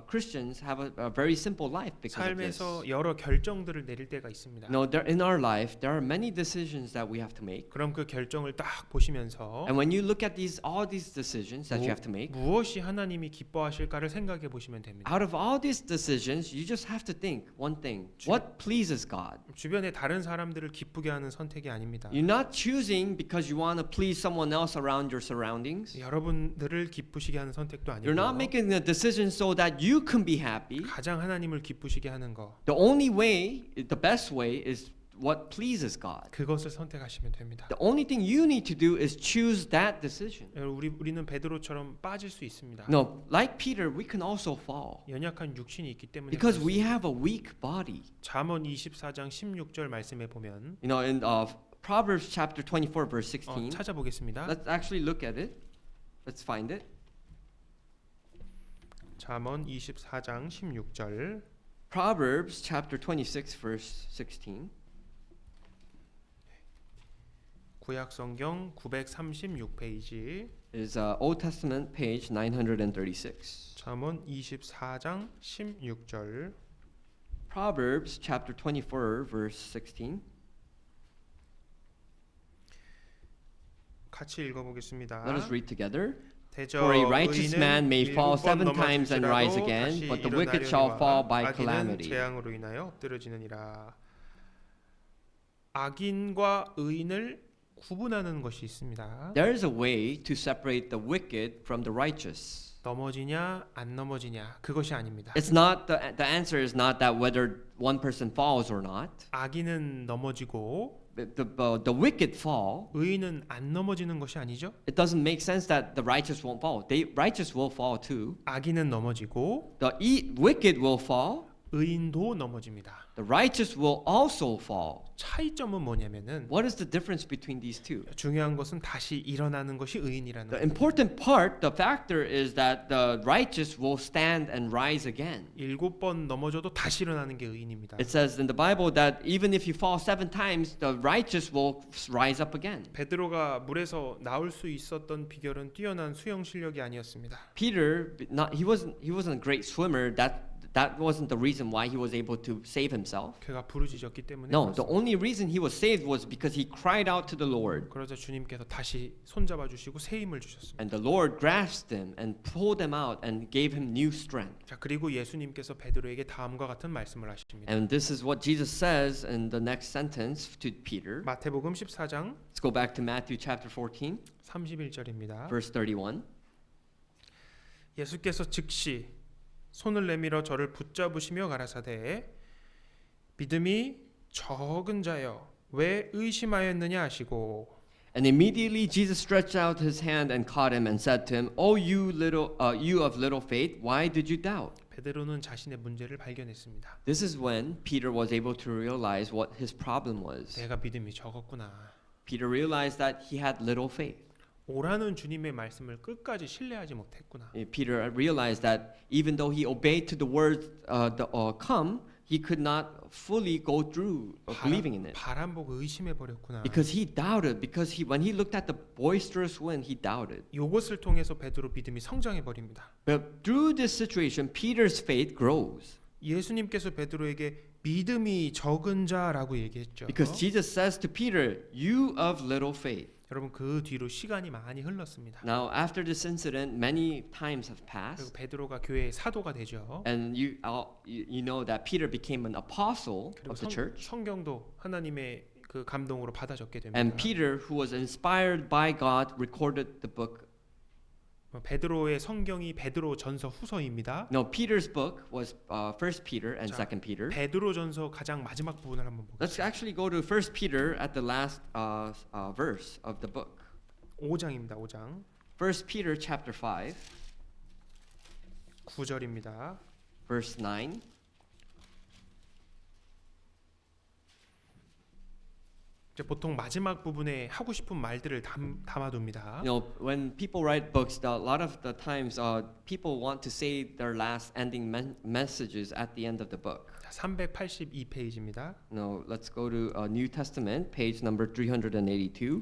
Christians have a very simple life because of this. 삶에서 여러 결정들을 내릴 때가 있습니다. No, in our life, there are many decisions that we have to make. 그럼 그 결정을 딱 보시면서 And when you look at all these decisions that you have to make, 무엇이 하나님이 기뻐하실까를 생각해 보시면 됩니다. out of all these decisions, you just have to think one thing: what pleases God? 주변의 다른 사람들을 기쁘게 하는 선택이 아닙니다. You're not choosing because you want to please someone else around your surroundings. 여러분들을 기쁘시게 하는 선택도 You're not 아니고요. making a decision so that you can be happy. 가장 하나님을 기쁘시게 하는 거 The only way, the best way, is what pleases God. 그것을 선택하시면 됩니다. The only thing you need to do is choose that decision. 우리는 베드로처럼 빠질 수 있습니다. No, like Peter, we can also fall 연약한 육신이 있기 때문에 because 그렇습니다. we have a weak body. 잠언 24장 16절 말씀에 보면 You know, in Proverbs chapter 24, verse 16. 찾아보겠습니다. Let's actually look at it. Let's find it. 잠언 24장 16절 Proverbs chapter 26, verse 16. 구약 성경 936페이지 Is Old Testament page 936. 잠언 24장 16절 Proverbs chapter 24, verse 16. 같이 읽어보겠습니다. Let us read together. 대저 For a righteous man may fall 일곱 번 7 times and rise 넘어질지라도 again, 다시 but the wicked shall 일어나려니와 fall by 악인은 calamity. 재앙으로 인하여 엎드러지느니라. 악인과 의인을 구분하는 것이 있습니다. There is a way to separate the wicked from the righteous. 넘어지냐 안 넘어지냐 그것이 아닙니다. It's not the answer is not that whether one person falls or not. 악인은 넘어지고 The wicked fall. 의인은 안 넘어지는 것이 아니죠. It doesn't make sense that the righteous won't fall. The righteous will fall too. 악인은 넘어지고 The wicked will fall. 의인도 넘어집니다. The righteous will also fall. 차이점은 뭐냐면은 What is the difference between these two? 중요한 것은 다시 일어나는 것이 의인이라는 The 거예요. important part, the factor is that the righteous will stand and rise again. 7번 넘어져도 다시 일어나는 게 의인입니다. It says in the Bible that even if you fall 7 times, the righteous will rise up again. 베드로가 물에서 나올 수 있었던 비결은 뛰어난 수영 실력이 아니었습니다. Peter, he wasn't a great swimmer. That wasn't the reason why he was able to save himself. 그가 부르짖었기 때문에 No, the 그렇습니다. only reason he was saved was because he cried out to the Lord. 그러자 주님께서 다시 손잡아 주시고 새 힘을 주셨습니다. And the Lord grasped him and pulled him out and gave him new strength. 자, 그리고 예수님께서 베드로에게 다음과 같은 말씀을 하십니다. And this is what Jesus says in the next sentence to Peter. 마태복음 14장 Let's go back to Matthew chapter 14, 31절입니다. verse 31. 예수께서 즉시 손을 내밀어 저를 붙잡으시며 가라사대 믿음이 적은 자여 왜 의심하였느냐 하시고 And immediately Jesus stretched out his hand and caught him and said to him, "O you of little faith, why did you doubt?" 베드로는 자신의 문제를 발견했습니다. This is when Peter was able to realize what his problem was. 내가 믿음이 적었구나. Peter realized that he had little faith. 오라는 주님의 말씀을 끝까지 신뢰하지 못했구나. Peter realized that even though he obeyed to the words come, he could not fully go through believing in it. 바람 보고 의심해 버렸구나. Because he doubted, because when he looked at the boisterous wind, he doubted. 이것을 통해서 베드로 믿음이 성장해 버립니다. But through this situation, Peter's faith grows. 예수님께서 베드로에게 믿음이 적은 자라고 얘기했죠. Because Jesus says to Peter, "You of little faith." 여러분 그 뒤로 시간이 많이 흘렀습니다. Now, after this incident, many times have 그리고 passed, 베드로가 교회의 사도가 되죠. and you know that Peter became an apostle 그리고 of the church. 성경도 하나님의 그 감동으로 받아 적게 됩니다. And Peter, who was inspired by God, recorded the book. 베드로의 성경이 베드로 전서 후서입니다. No, Peter's book was First Peter and 자, Second Peter. 베드로 전서 가장 마지막 부분을 한번 Let's 보겠습니다. actually go to First Peter at the last verse of the book. 5장입니다. 5장 First Peter chapter 5, 9절입니다. verse 9. 이제 보통 마지막 부분에 하고 싶은 말들을 담아둡니다. You know, when people write books, a lot of the times people want to say their last ending messages at the end of the book. 382페이지입니다. No, let's go to New Testament, page number 382.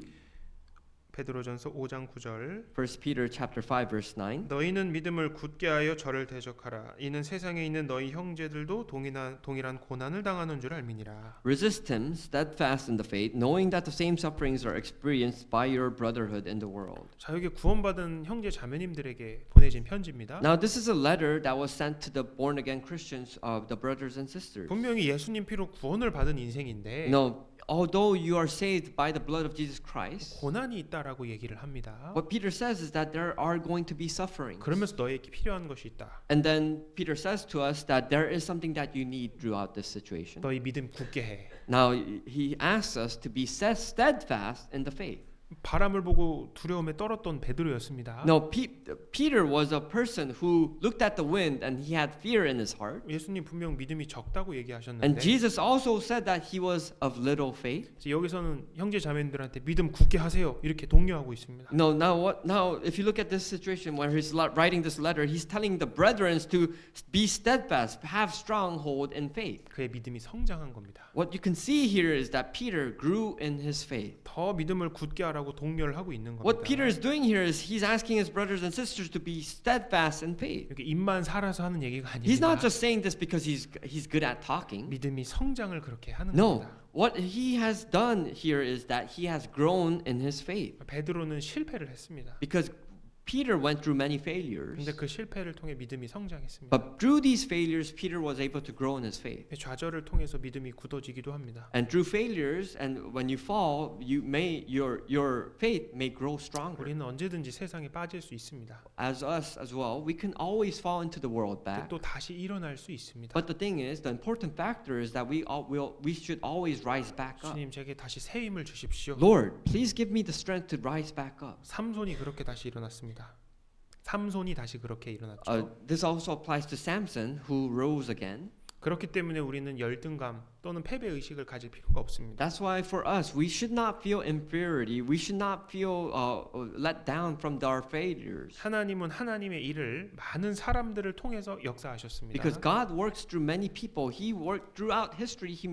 베드로전서 5장 9절. First Peter chapter 5, verse 9. 너희는 믿음을 굳게 하여 저를 대적하라. 이는 세상에 있는 너희 형제들도 동일한 고난을 당하는 줄 알미니라. Resist him, steadfast in the faith, knowing that the same sufferings are experienced by your brotherhood in the world. 자, 여기 구원받은 형제 자매님들에게 보내진 편지입니다. Now, this is a letter that was sent to the born again Christians, the brothers and sisters. 분명히 예수님 피로 구원을 받은 인생인데 No, although you are saved by the blood of Jesus Christ, 고난이 있다라고 얘기를 합니다. what Peter says is that there are going to be sufferings. 그러면서 너에게 필요한 것이 있다. And then Peter says to us that there is something that you need throughout this situation. 너희 믿음 굳게 해. Now, he asks us to be steadfast in the faith. 바람을 보고 두려움에 떨었던 베드로였습니다. Now, Peter was a person who looked at the wind and he had fear in his heart. 예수님 분명 믿음이 적다고 And 얘기하셨는데 Jesus also said that he was of little faith. 여기서는 형제 자매들한테 믿음 굳게 하세요 이렇게 독려하고 있습니다. No, now if you look at this situation where he's writing this letter, he's telling the brethren to be steadfast, have stronghold in faith. 그의 믿음이 성장한 겁니다. What you can see here is that Peter grew in his faith. 더 믿음을 굳게 하라고 독려를 하고 있는 겁니다. What Peter is doing here is he's asking his brothers and sisters to be steadfast in faith. 이렇게 입만 살아서 하는 얘기가 He's 아닙니다. not just saying this because he's good at talking. 믿음이 성장을 그렇게 하는 No, 겁니다. what he has done here is that he has grown in his faith. 베드로는 실패를 했습니다. Because Peter went through many failures. 근데 그 실패를 통해 믿음이 성장했습니다. But through these failures, Peter was able to grow in his faith. 좌절을 통해서 믿음이 굳어지기도 합니다. And through failures, and when you fall, your faith may grow stronger. 우리는 언제든지 세상에 빠질 수 있습니다. As us as well, we can always fall into the world back. 또 다시 일어날 수 있습니다. But the thing is, the important factor is that we should always rise back up. 주님 제게 다시 새 힘을 주십시오. Lord, please give me the strength to rise back up. 삼손이 그렇게 다시 일어났습니다. 삼손이 다시 그렇게 일어났죠. This also applies to Samson, who rose again. 그렇기 때문에 우리는 열등감 또는 패배 의식을 가질 필요가 없습니다. That's why for us, we should not feel inferiority. We should not feel let down from our failures. 하나님은 하나님의 일을 많은 사람들을 통해서 역사하셨습니다. Because God works through many people. He worked throughout history. He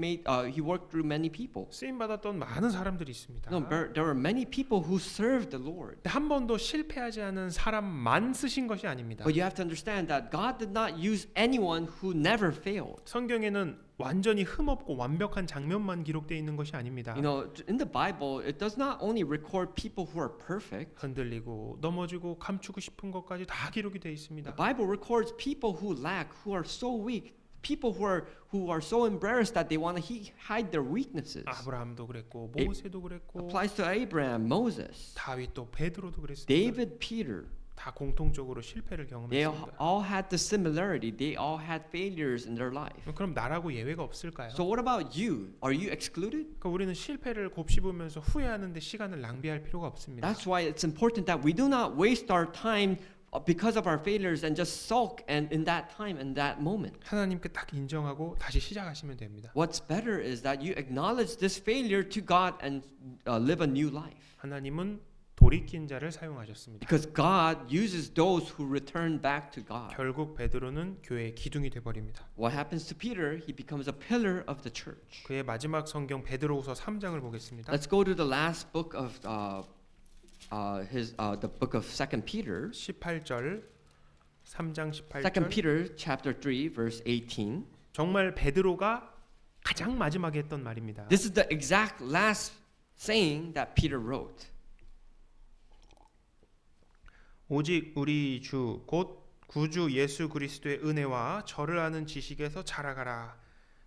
worked through many people. 쓰임 받았던 많은 사람들이 있습니다. No, there were many people who served the Lord. 한 번도 실패하지 않은 사람만 쓰신 것이 아닙니다. But you have to understand that God did not use anyone who never failed. 성경에는 완전히 흠없고 완벽한 장면만 기록되어 있는 것이 아닙니다. You know, in the Bible, it does not only record people who are perfect. 흔들리고 넘어지고 감추고 싶은 것까지 다 기록이 되어 The 있습니다. Bible records people who lack, who are so weak, people who are so embarrassed that they want to hide their weaknesses. 아브라함도 그랬고 모세도 그랬고 Applies to Abraham, Moses, 다윗도 베드로도 그랬습니다. David, Peter. 다 공통적으로 실패를 They 경험했습니다. all had the similarity. They all had failures in their life. 그럼 나라고 예외가 없을까요? So what about you? Are you excluded? 그러니까 우리는 실패를 곱씹으면서 후회하는데 시간을 낭비할 필요가 없습니다. That's why it's important that we do not waste our time because of our failures and just sulk and in that time and that moment. 하나님께 딱 인정하고 다시 시작하시면 됩니다. What's better is that you acknowledge this failure to God and live a new life. 하나님은 돌이킨 자를 사용하셨습니다. Because God uses those who return back to God. 결국 베드로는 교회의 기둥이 돼 버립니다. What happens to Peter? He becomes a pillar of the church. 그의 마지막 성경 베드로후서 3장을 보겠습니다. Let's go to the last book of the book of 2 Peter. 18절 3장 2 18절 Peter chapter 3 verse 18. 정말 베드로가 가장 마지막에 했던 말입니다. This is the exact last saying that Peter wrote. 오직 우리 주 곧 구주 예수 그리스도의 은혜와 저를 아는 지식에서 자라가라.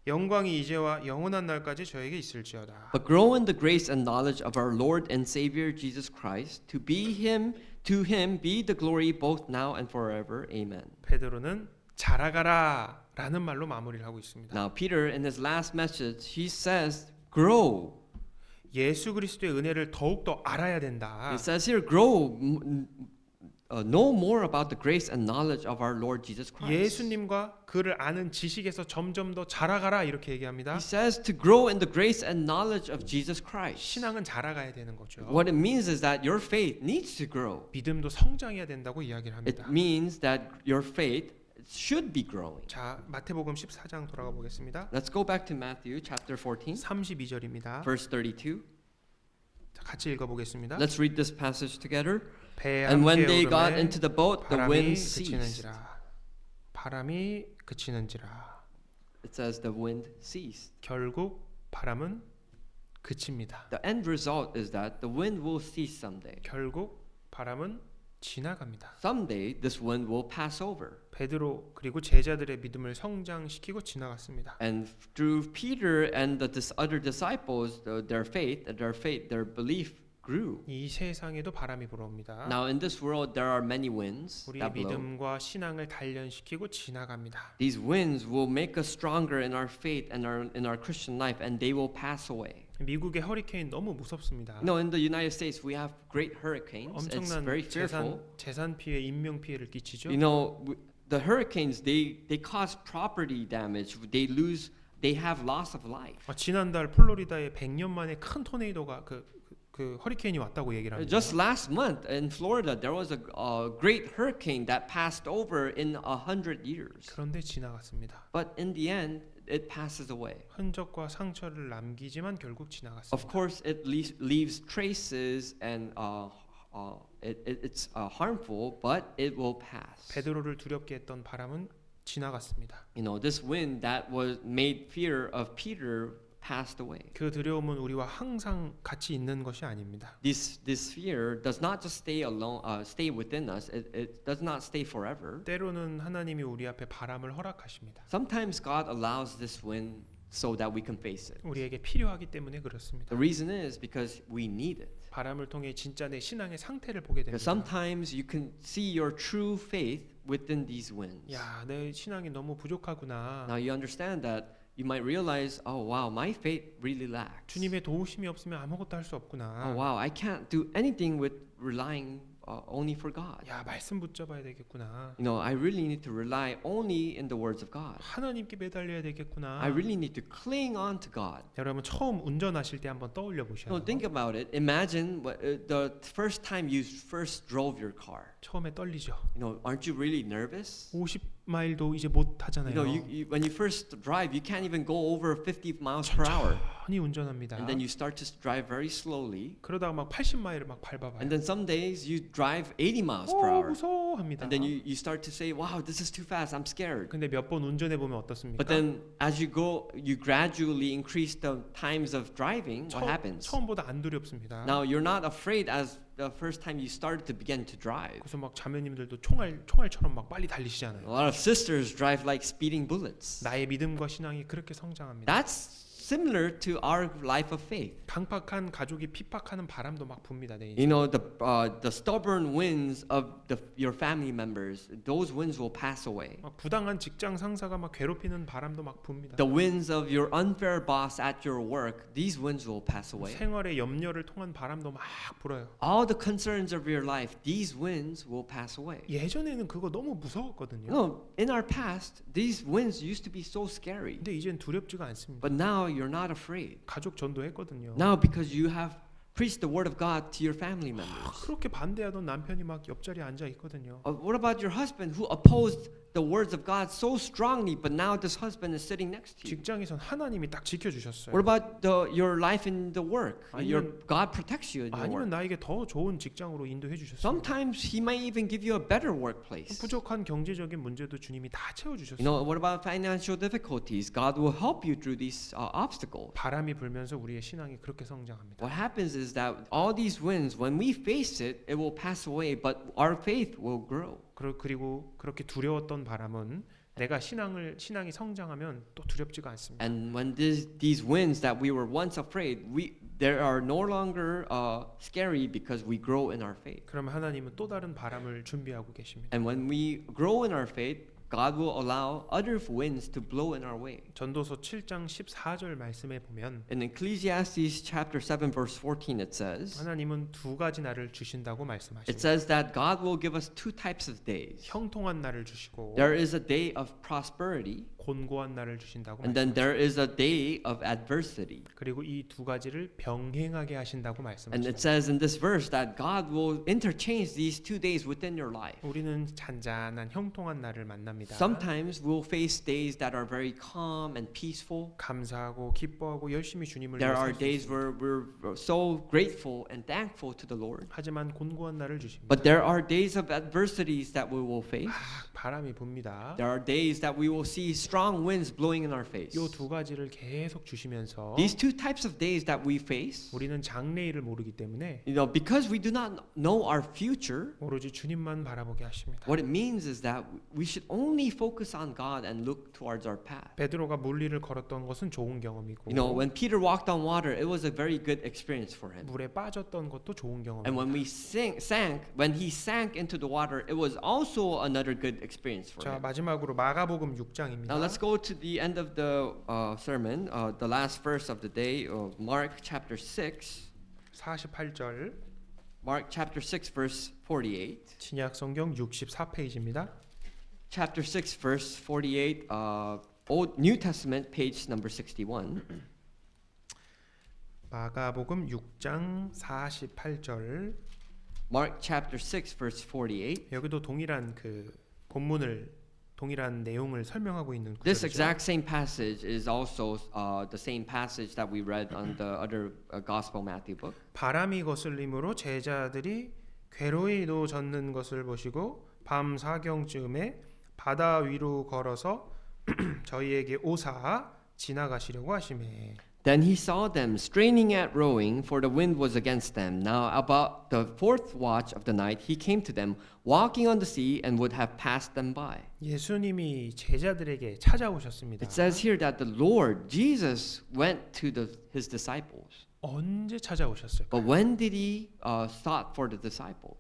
영광이 이제와 영원한 날까지 저에게 있을지어다. But grow in the grace and knowledge of our Lord and Savior Jesus Christ. To him be the glory both now and forever. Amen. 베드로는 자라가라라는 말로 마무리를 하고 있습니다. Now Peter in his last message he says grow. 예수 그리스도의 은혜를 더욱 더 알아야 된다. It says here grow know more about the grace and knowledge of our Lord Jesus Christ. 예수님과 그를 아는 지식에서 점점 더 자라가라 이렇게 얘기합니다. He says to grow in the grace and knowledge of Jesus Christ. 신앙은 자라가야 되는 거죠. What it means is that your faith needs to grow. 믿음도 성장해야 된다고 이야기를 It 합니다. means that your faith should be growing. 자, 마태복음 14장 돌아가 보겠습니다. Let's go back to Matthew chapter 14, 32절입니다. verse 32. 자, 같이 읽어 보겠습니다. Let's read this passage together. 배 And when 함께 they got 오르매 into the boat, the 바람이 wind ceased. 그치는지라. 바람이 그치는지라. It says the wind ceased. 결국 바람은 그칩니다. The end result is that the wind will cease someday. 결국 바람은 지나갑니다. Someday this wind will pass over. 베드로 그리고 제자들의 믿음을 성장시키고 지나갔습니다. And through Peter and other disciples, their belief grew. 이 세상에도 바람이 불어옵니다. Now in this world there are many winds 우리의 that blow. 믿음과 신앙을 단련시키고 지나갑니다. These winds will make us stronger in our faith and in our Christian life, and they will pass away. 미국의 허리케인 너무 무섭습니다. No, in the United States we have great hurricanes. It's 엄청난 very fearful. 재산 피해, 인명 피해를 끼치죠. You know, the hurricanes they cause property damage. They have loss of life. 지난달 플로리다에 100년 만에 큰 토네이도가 그 허리케인이 왔다고 얘기를 합니다. Just last month in Florida, there was a great hurricane that passed over in 100 years. 그런데 지나갔습니다. But in the end, it passes away. 흔적과 상처를 남기지만 결국 Of 지나갔습니다. course, it leaves traces and it's harmful, but it will pass. 베드로를 두렵게 했던 바람은 지나갔습니다. You know, this wind that was made fear of Peter passed away. 그 두려움은 우리와 항상 같이 있는 것이 아닙니다. This fear does not just stay within us. It does not stay forever. 때로는 하나님이 우리 앞에 바람을 허락하십니다. Sometimes God allows this wind so that we can face it. 우리에게 필요하기 때문에 그렇습니다. The reason is because we need it. 바람을 통해 진짜 내 신앙의 상태를 보게 Because 됩니다. sometimes you can see your true faith within these winds. 야, 내 신앙이 너무 부족하구나. Now you understand that you might realize, oh wow, my faith really lacks. 주님의 도우심이 없으면 아무것도 할 수 Oh 없구나. wow, I can't do anything with relying only for God. 야, 말씀 붙잡아야 되겠구나. You know, I really need to rely only in the words of God. 하나님께 매달려야 되겠구나. I really need to cling on to God. 여러분 처음 운전하실 때 한번 떠올려 보셔요. No, think about it. Imagine the first time you first drove your car. 처음에 떨리죠. You know, aren't you really nervous? 50마일도 이제 못 하잖아요. You know, when you first drive, you can't even go over 50 miles per hour. 천천히 운전합니다. And then you start to drive very slowly. 그러다가 막 80마일을 막 밟아봐요. And then some days you drive 80 miles per hour. 무서워합니다. And then you start to say, wow, this is too fast. I'm scared. 근데 몇 번 운전해 보면 어떻습니까? But then as you go, you gradually increase the times of driving. What happens? 처음보다 안 두렵습니다. Now you're not afraid as the first time you started to begin to drive. 그래서 막 자매님들도 총알처럼 막 빨리 A 달리시잖아요. lot of sisters drive like speeding bullets. 나의 믿음과 신앙이 그렇게 성장합니다. That's similar to our life of faith. 강팍한 가족이 핍박하는 바람도 막 붑니다. 내 You know, the stubborn winds of your family members, those winds will pass away. 막 부당한 직장 상사가 막 괴롭히는 바람도 막 붑니다. The winds of your unfair boss at your work, these winds will pass away. 생활의 염려를 통한 바람도 막 불어요. All the concerns of your life, these winds will pass away. 예전에는 그거 너무 무서웠거든요. No, in our past, these winds used to be so scary. 근데 이젠 두렵지가 않습니다. But now you're not afraid. 가족 전도했거든요. Now because you have preached the word of God to your family members. 그렇게 반대하던 남편이 막 옆자리에 앉아 있거든요. What about your husband who opposed the words of God so strongly, but now this husband is sitting next to you? 직장에선 하나님이 딱 지켜주셨어요. What about your life in the work? God protects you in your 아니면 work. 나에게 더 좋은 직장으로 인도해 주셨어요. Sometimes He might even give you a better workplace. 부족한 경제적인 문제도 주님이 다 You 채워주셨어요. know, what about financial difficulties? God will help you through these obstacles. 바람이 불면서 우리의 신앙이 그렇게 성장합니다. What happens is that all these winds, when we face it, it will pass away, but our faith will grow. 그리고 그렇게 두려웠던 바람은 내가 신앙이 성장하면 또 두렵지가 않습니다. And when these winds that we were once afraid, they are no longer scary because we grow in our faith. 그러면 하나님은 또 다른 바람을 준비하고 계십니다. And when we grow in our faith, God will allow other winds to blow in our way. 전도서 7장 14절 말씀에 보면 In Ecclesiastes chapter 7 verse 14 it says, 하나님은 두 가지 날을 주신다고 it 말씀하십니다. says that God will give us two types of days. 형통한 날을 주시고 There is a day of prosperity 곤고한 날을 주신다고 and then there is a day of adversity. 그리고 이 두 가지를 병행하게 하신다고 And 말씀하십니다. it says in this verse that God will interchange these 2 days within your life. 우리는 잔잔한 형통한 날을 만납니다. Sometimes we'll face days that are very calm and peaceful. 감사하고 기뻐하고 열심히 주님을 There 위해 are 살수 days 있습니다. where we're so grateful and thankful to the Lord. 하지만 곤고한 날을 주십니다. But there are days of adversities that we will face. 바람이 붑니다. There are days that we will see strong winds blowing in our face. 이 두 가지를 계속 주시면서 These two types of days that we face, 우리는 장래일을 모르기 때문에 you know, because we do not know our future, 오로지 주님만 바라보게 하십니다. what it means is that we should only focus on God and look towards our path. 베드로가 물리를 걸었던 것은 좋은 경험이고 You know, when Peter walked on water, it was a very good experience for him. 물에 빠졌던 것도 좋은 And 경험입니다. when he sank into the water, it was also another good experience for 자, him. 마지막으로 마가복음 6장입니다. Now let's go to the end of the sermon, the last verse of the day, Mark chapter 6. 48절 Mark chapter 6 verse 48. 신약 성경 64페이지입니다. Chapter 6 verse 48, Old New Testament, page number 61. 마가복음 6장 48절 Mark chapter 6 verse 48. 여기도 동일한 동일한 내용을 설명하고 있는 This 구절이죠. exact same passage is also the same passage that we read on the other Gospel Matthew book. 바람이 거슬림으로 제자들이 괴로이도 젓는 것을 보시고 밤 사경쯤에 바다 위로 걸어서 저희에게 오사 지나가시려고 하시매. Then he saw them straining at rowing, for the wind was against them. Now about the 4th watch of the night he came to them, walking on the sea, and would have passed them by. 예수님이 제자들에게 찾아오셨습니다. It says here that the Lord Jesus went to his disciples. 언제 찾아오셨을까? But when did he sought for the disciples?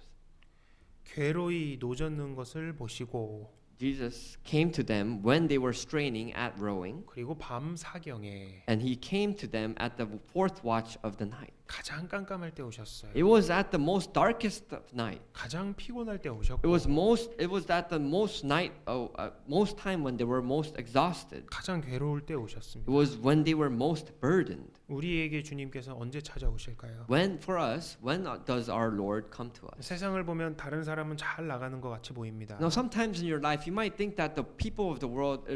괴로이 노젓는 것을 보시고 Jesus came to them when they were straining at rowing, 그리고 밤 사경에 and he came to them at the 4th watch of the night. 가장 깜깜할 때 오셨어요. It was at the most darkest of night. 가장 피곤할 때 오셨고 It was at the most night, most time when they were most exhausted. 가장 괴로울 때 It 오셨습니다. was when they were most burdened. 우리에게 주님께서 언제 찾아오실까요? When for us, when does our Lord come to us? 세상을 보면 다른 사람은 잘 나가는 것 같이 보입니다. Now, sometimes in your life, you might think that the people of the world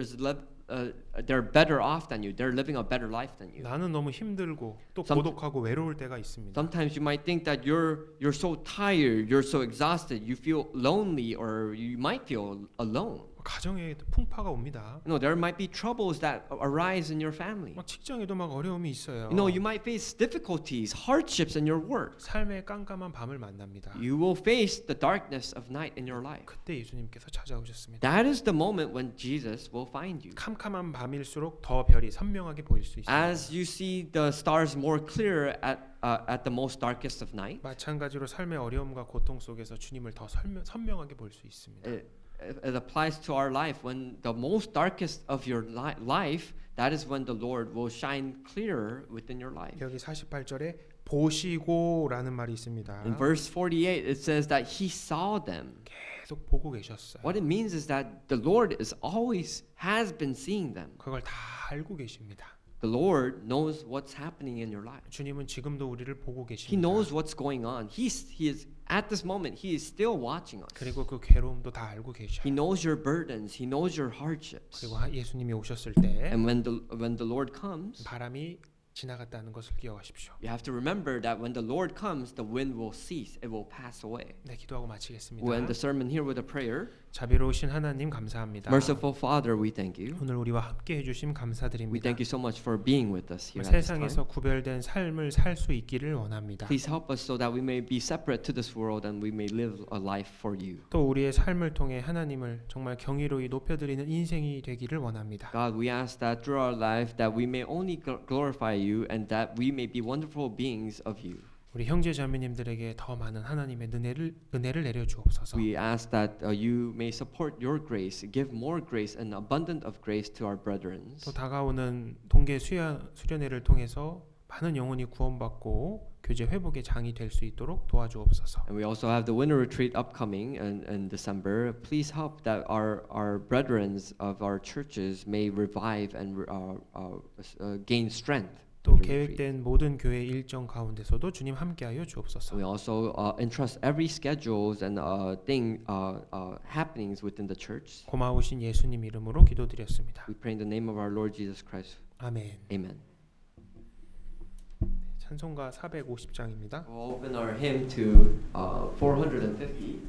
they're better off than you. They're living a better life than you. 나는 너무 힘들고 또 Some- 고독하고 외로울 때가 있습니다. Sometimes you might think that you're so tired, you're so exhausted, you feel lonely, or you might feel alone. 가정에 풍파가 옵니다. You know, there might be troubles that arise in your family. 막 직장에도 막 어려움이 있어요. You know, you might face difficulties, hardships in your work. 삶의 깜깜한 밤을 만납니다. You will face the darkness of night in your life. 그때 예수님께서 찾아오셨습니다. That is the moment when Jesus will find you. 캄캄한 밤일수록 더 별이 선명하게 보일 수 있습니다. As you see the stars more clear at the most darkest of night, 마찬가지로 삶의 어려움과 고통 속에서 주님을 더 선명하게 볼 수 있습니다. it applies to our life. When the most darkest of your life, that is when the Lord will shine clearer within your life. 여기 48절에 보시고라는 말이 있습니다. In verse 48, it says that He saw them. 계속 보고 계셨어요. What it means is that the Lord has been seeing them. 그걸 다 알고 계십니다. The Lord knows what's happening in your life. 주님은 지금도 우리를 보고 He 계십니다. knows what's going on. He is at this moment. He is still watching us. 그리고 그 괴로움도 다 알고 계셔요. He knows your burdens. He knows your hardships. 그리고 예수님이 오셨을 때 And when the Lord comes, 바람이 지나갔다는 것을 기억하십시오. you have to remember that when the Lord comes, the wind will cease. It will pass away. 네, 기도하고 마치겠습니다. We'll end the sermon here with a prayer. 자비로우신 하나님 감사합니다. Merciful Father, we thank you. 오늘 우리와 함께 해주심 We 감사드립니다. thank you so much for being with us here at this time. 세상에서 구별된 삶을 살 수 있기를 원합니다. Please help us so that we may be separate to this world and we may live a life for you. 또 우리의 삶을 통해 하나님을 정말 경이로이 높여드리는 인생이 되기를 원합니다. God, we ask that through our life that we may only glorify you and that we may be wonderful beings of you. 우리 형제 자매님들에게 더 많은 하나님의 은혜를 내려 주옵소서. We ask that you may support your grace, give more grace and abundant of grace to our brethren. 또 다가오는 동계 수련회를 통해서 많은 영혼이 구원받고 교제 회복의 장이 될 수 있도록 도와주옵소서. And we also have the winter retreat upcoming in December. Please help that our brethren of our churches may revive and gain strength. 또 through the retreat. 계획된 모든 교회 일정 가운데서도 주님 함께하여 주옵소서. We also entrust every schedules and happenings within the church. 고마우신 예수님 이름으로 기도드렸습니다. We pray in the name of our Lord Jesus Christ. 아멘. Amen. 찬송가 450장입니다. We'll open our hymn to 450.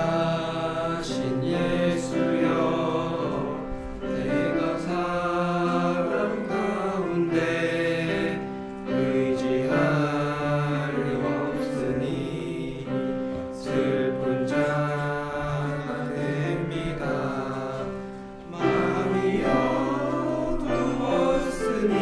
자비하신 예수여, 내가 사람 가운데 의지할 리 없으니 슬픈 자가 됩니다. 마음이 어두웠으니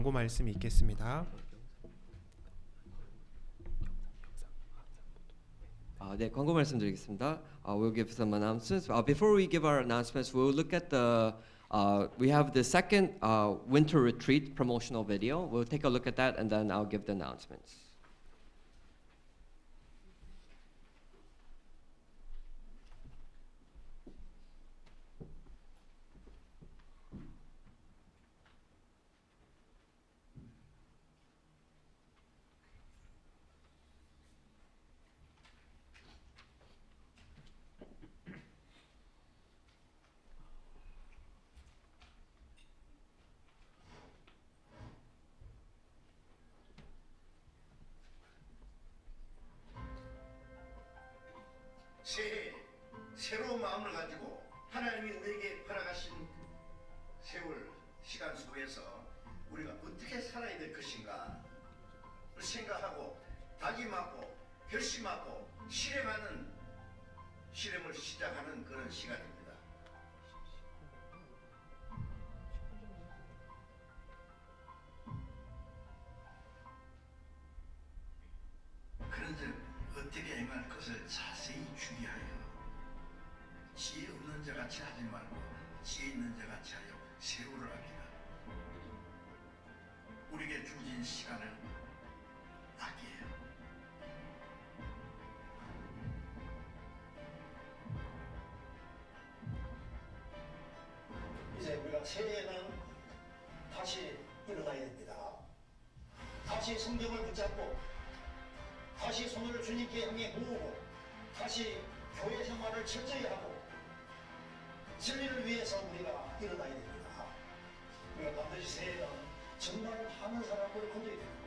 광고 말씀이 있겠습니다. 네, 광고 말씀드리겠습니다. We'll give some announcements. Before we give our announcements, we'll look at we have the second winter retreat promotional video. We'll take a look at that and then I'll give the announcements. 새해 새로운 마음을 가지고 하나님이 우리에게 허락하신 세월 시간 속에서 우리가 어떻게 살아야 될 것인가 생각하고 다짐하고 결심하고 실험을 시작하는 그런 시간입니다. 그런즉 어떻게 행할 것을 자세히 주의하여 지혜 없는 자 같이 하지 말고 지혜 있는 자 같이 하여 세월을 아끼라. 우리에게 주어진 시간을 아끼어요. 이제 우리가 새해에는 다시 일어나야 됩니다. 다시 성경을 붙잡고 다시 손을 주님께 향해 모으고 다시 교회 생활을 철저히 하고 진리를 위해서 우리가 일어나야 됩니다. 우리가 반드시 새해에는 정말 많은 사람을 건져야 되는 거예요.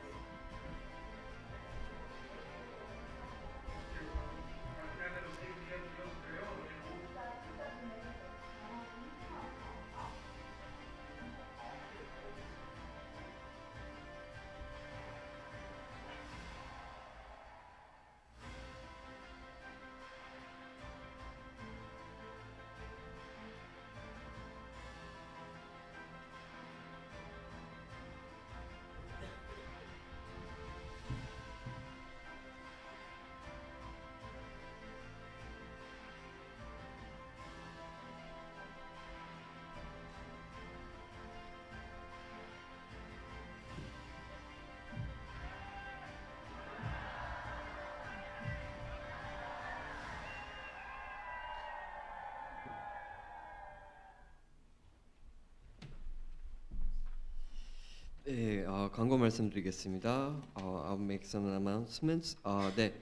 네, 광고 말씀드리겠습니다. I'll make some announcements. 네,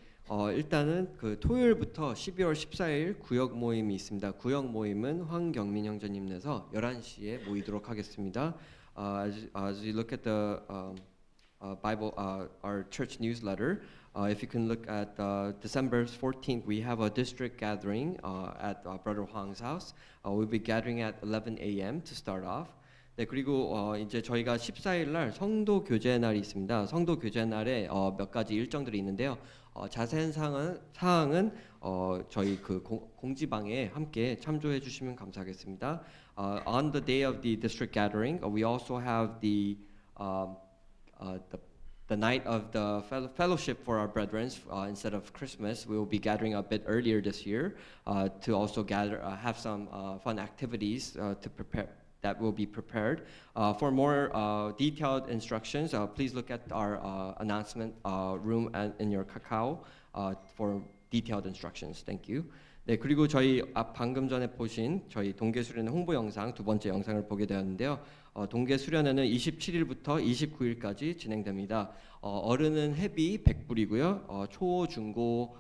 일단은 그 토요일부터 12월 14일 구역 모임이 있습니다. 구역 모임은 황경민 형제님네서 11시에 모이도록 하겠습니다. As you look at the Bible, our church newsletter, if you can look at December 14th, we have a district gathering at Brother Hwang's house. We'll be gathering at 11 a.m. to start off. 네, 그리고 이제 저희가 14일 날 성도 교제 날이 있습니다. 성도 교제 날에 몇 가지 일정들이 있는데요. 자세한 사항은 저희 그 공지방에 함께 참조해 주시면 감사하겠습니다. On the day of the district gathering, we also have the night of the fellowship for our brethren. Instead of Christmas, we will be gathering a bit earlier this year to also have some fun activities to prepare. That will be prepared. For more detailed instructions, please look at our announcement room in your Kakao for detailed instructions. Thank you. 네, 그리고 저희 방금 전에 보신 저희 동계 수련회 홍보 영상 두 번째 영상을 보게 되었는데요. 동계 수련회는 27일부터 29일까지 진행됩니다. 어른은 회비 100불이고요. 초, 중고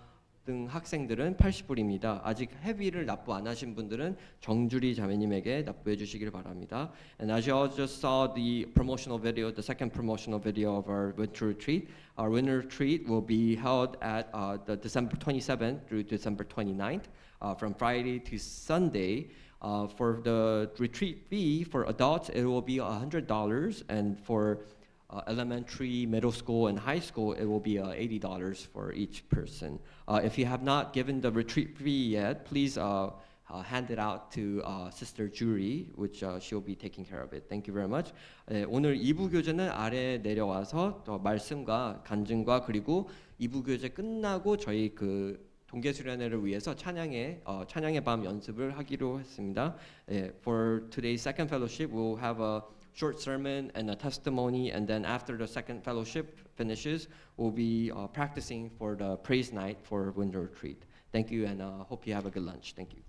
등 학생들은 80불입니다. 아직 회비를 납부 안 하신 분들은 정주리 자매님에게 납부해 주시길 바랍니다. And as you all just saw the promotional video, the second promotional video of our winter retreat, our winter retreat will be held at the December 27th through December 29th, from Friday to Sunday. For the retreat fee for adults, it will be $100, and for elementary, middle school, and high school, it will be $80 for each person. If you have not given the retreat fee yet, please hand it out to Sister Jury, which she'll be taking care of it. Thank you very much. 오늘 2부 교제는 아래 내려와서 또 말씀과 간증과 그리고 2부 교제 끝나고 저희 그 동계 수련회를 위해서 찬양의 밤 연습을 하기로 했습니다. For today's second fellowship, we'll have a short sermon and a testimony, and then after the second fellowship finishes, we'll be practicing for the praise night for winter retreat. Thank you, and hope you have a good lunch. Thank you.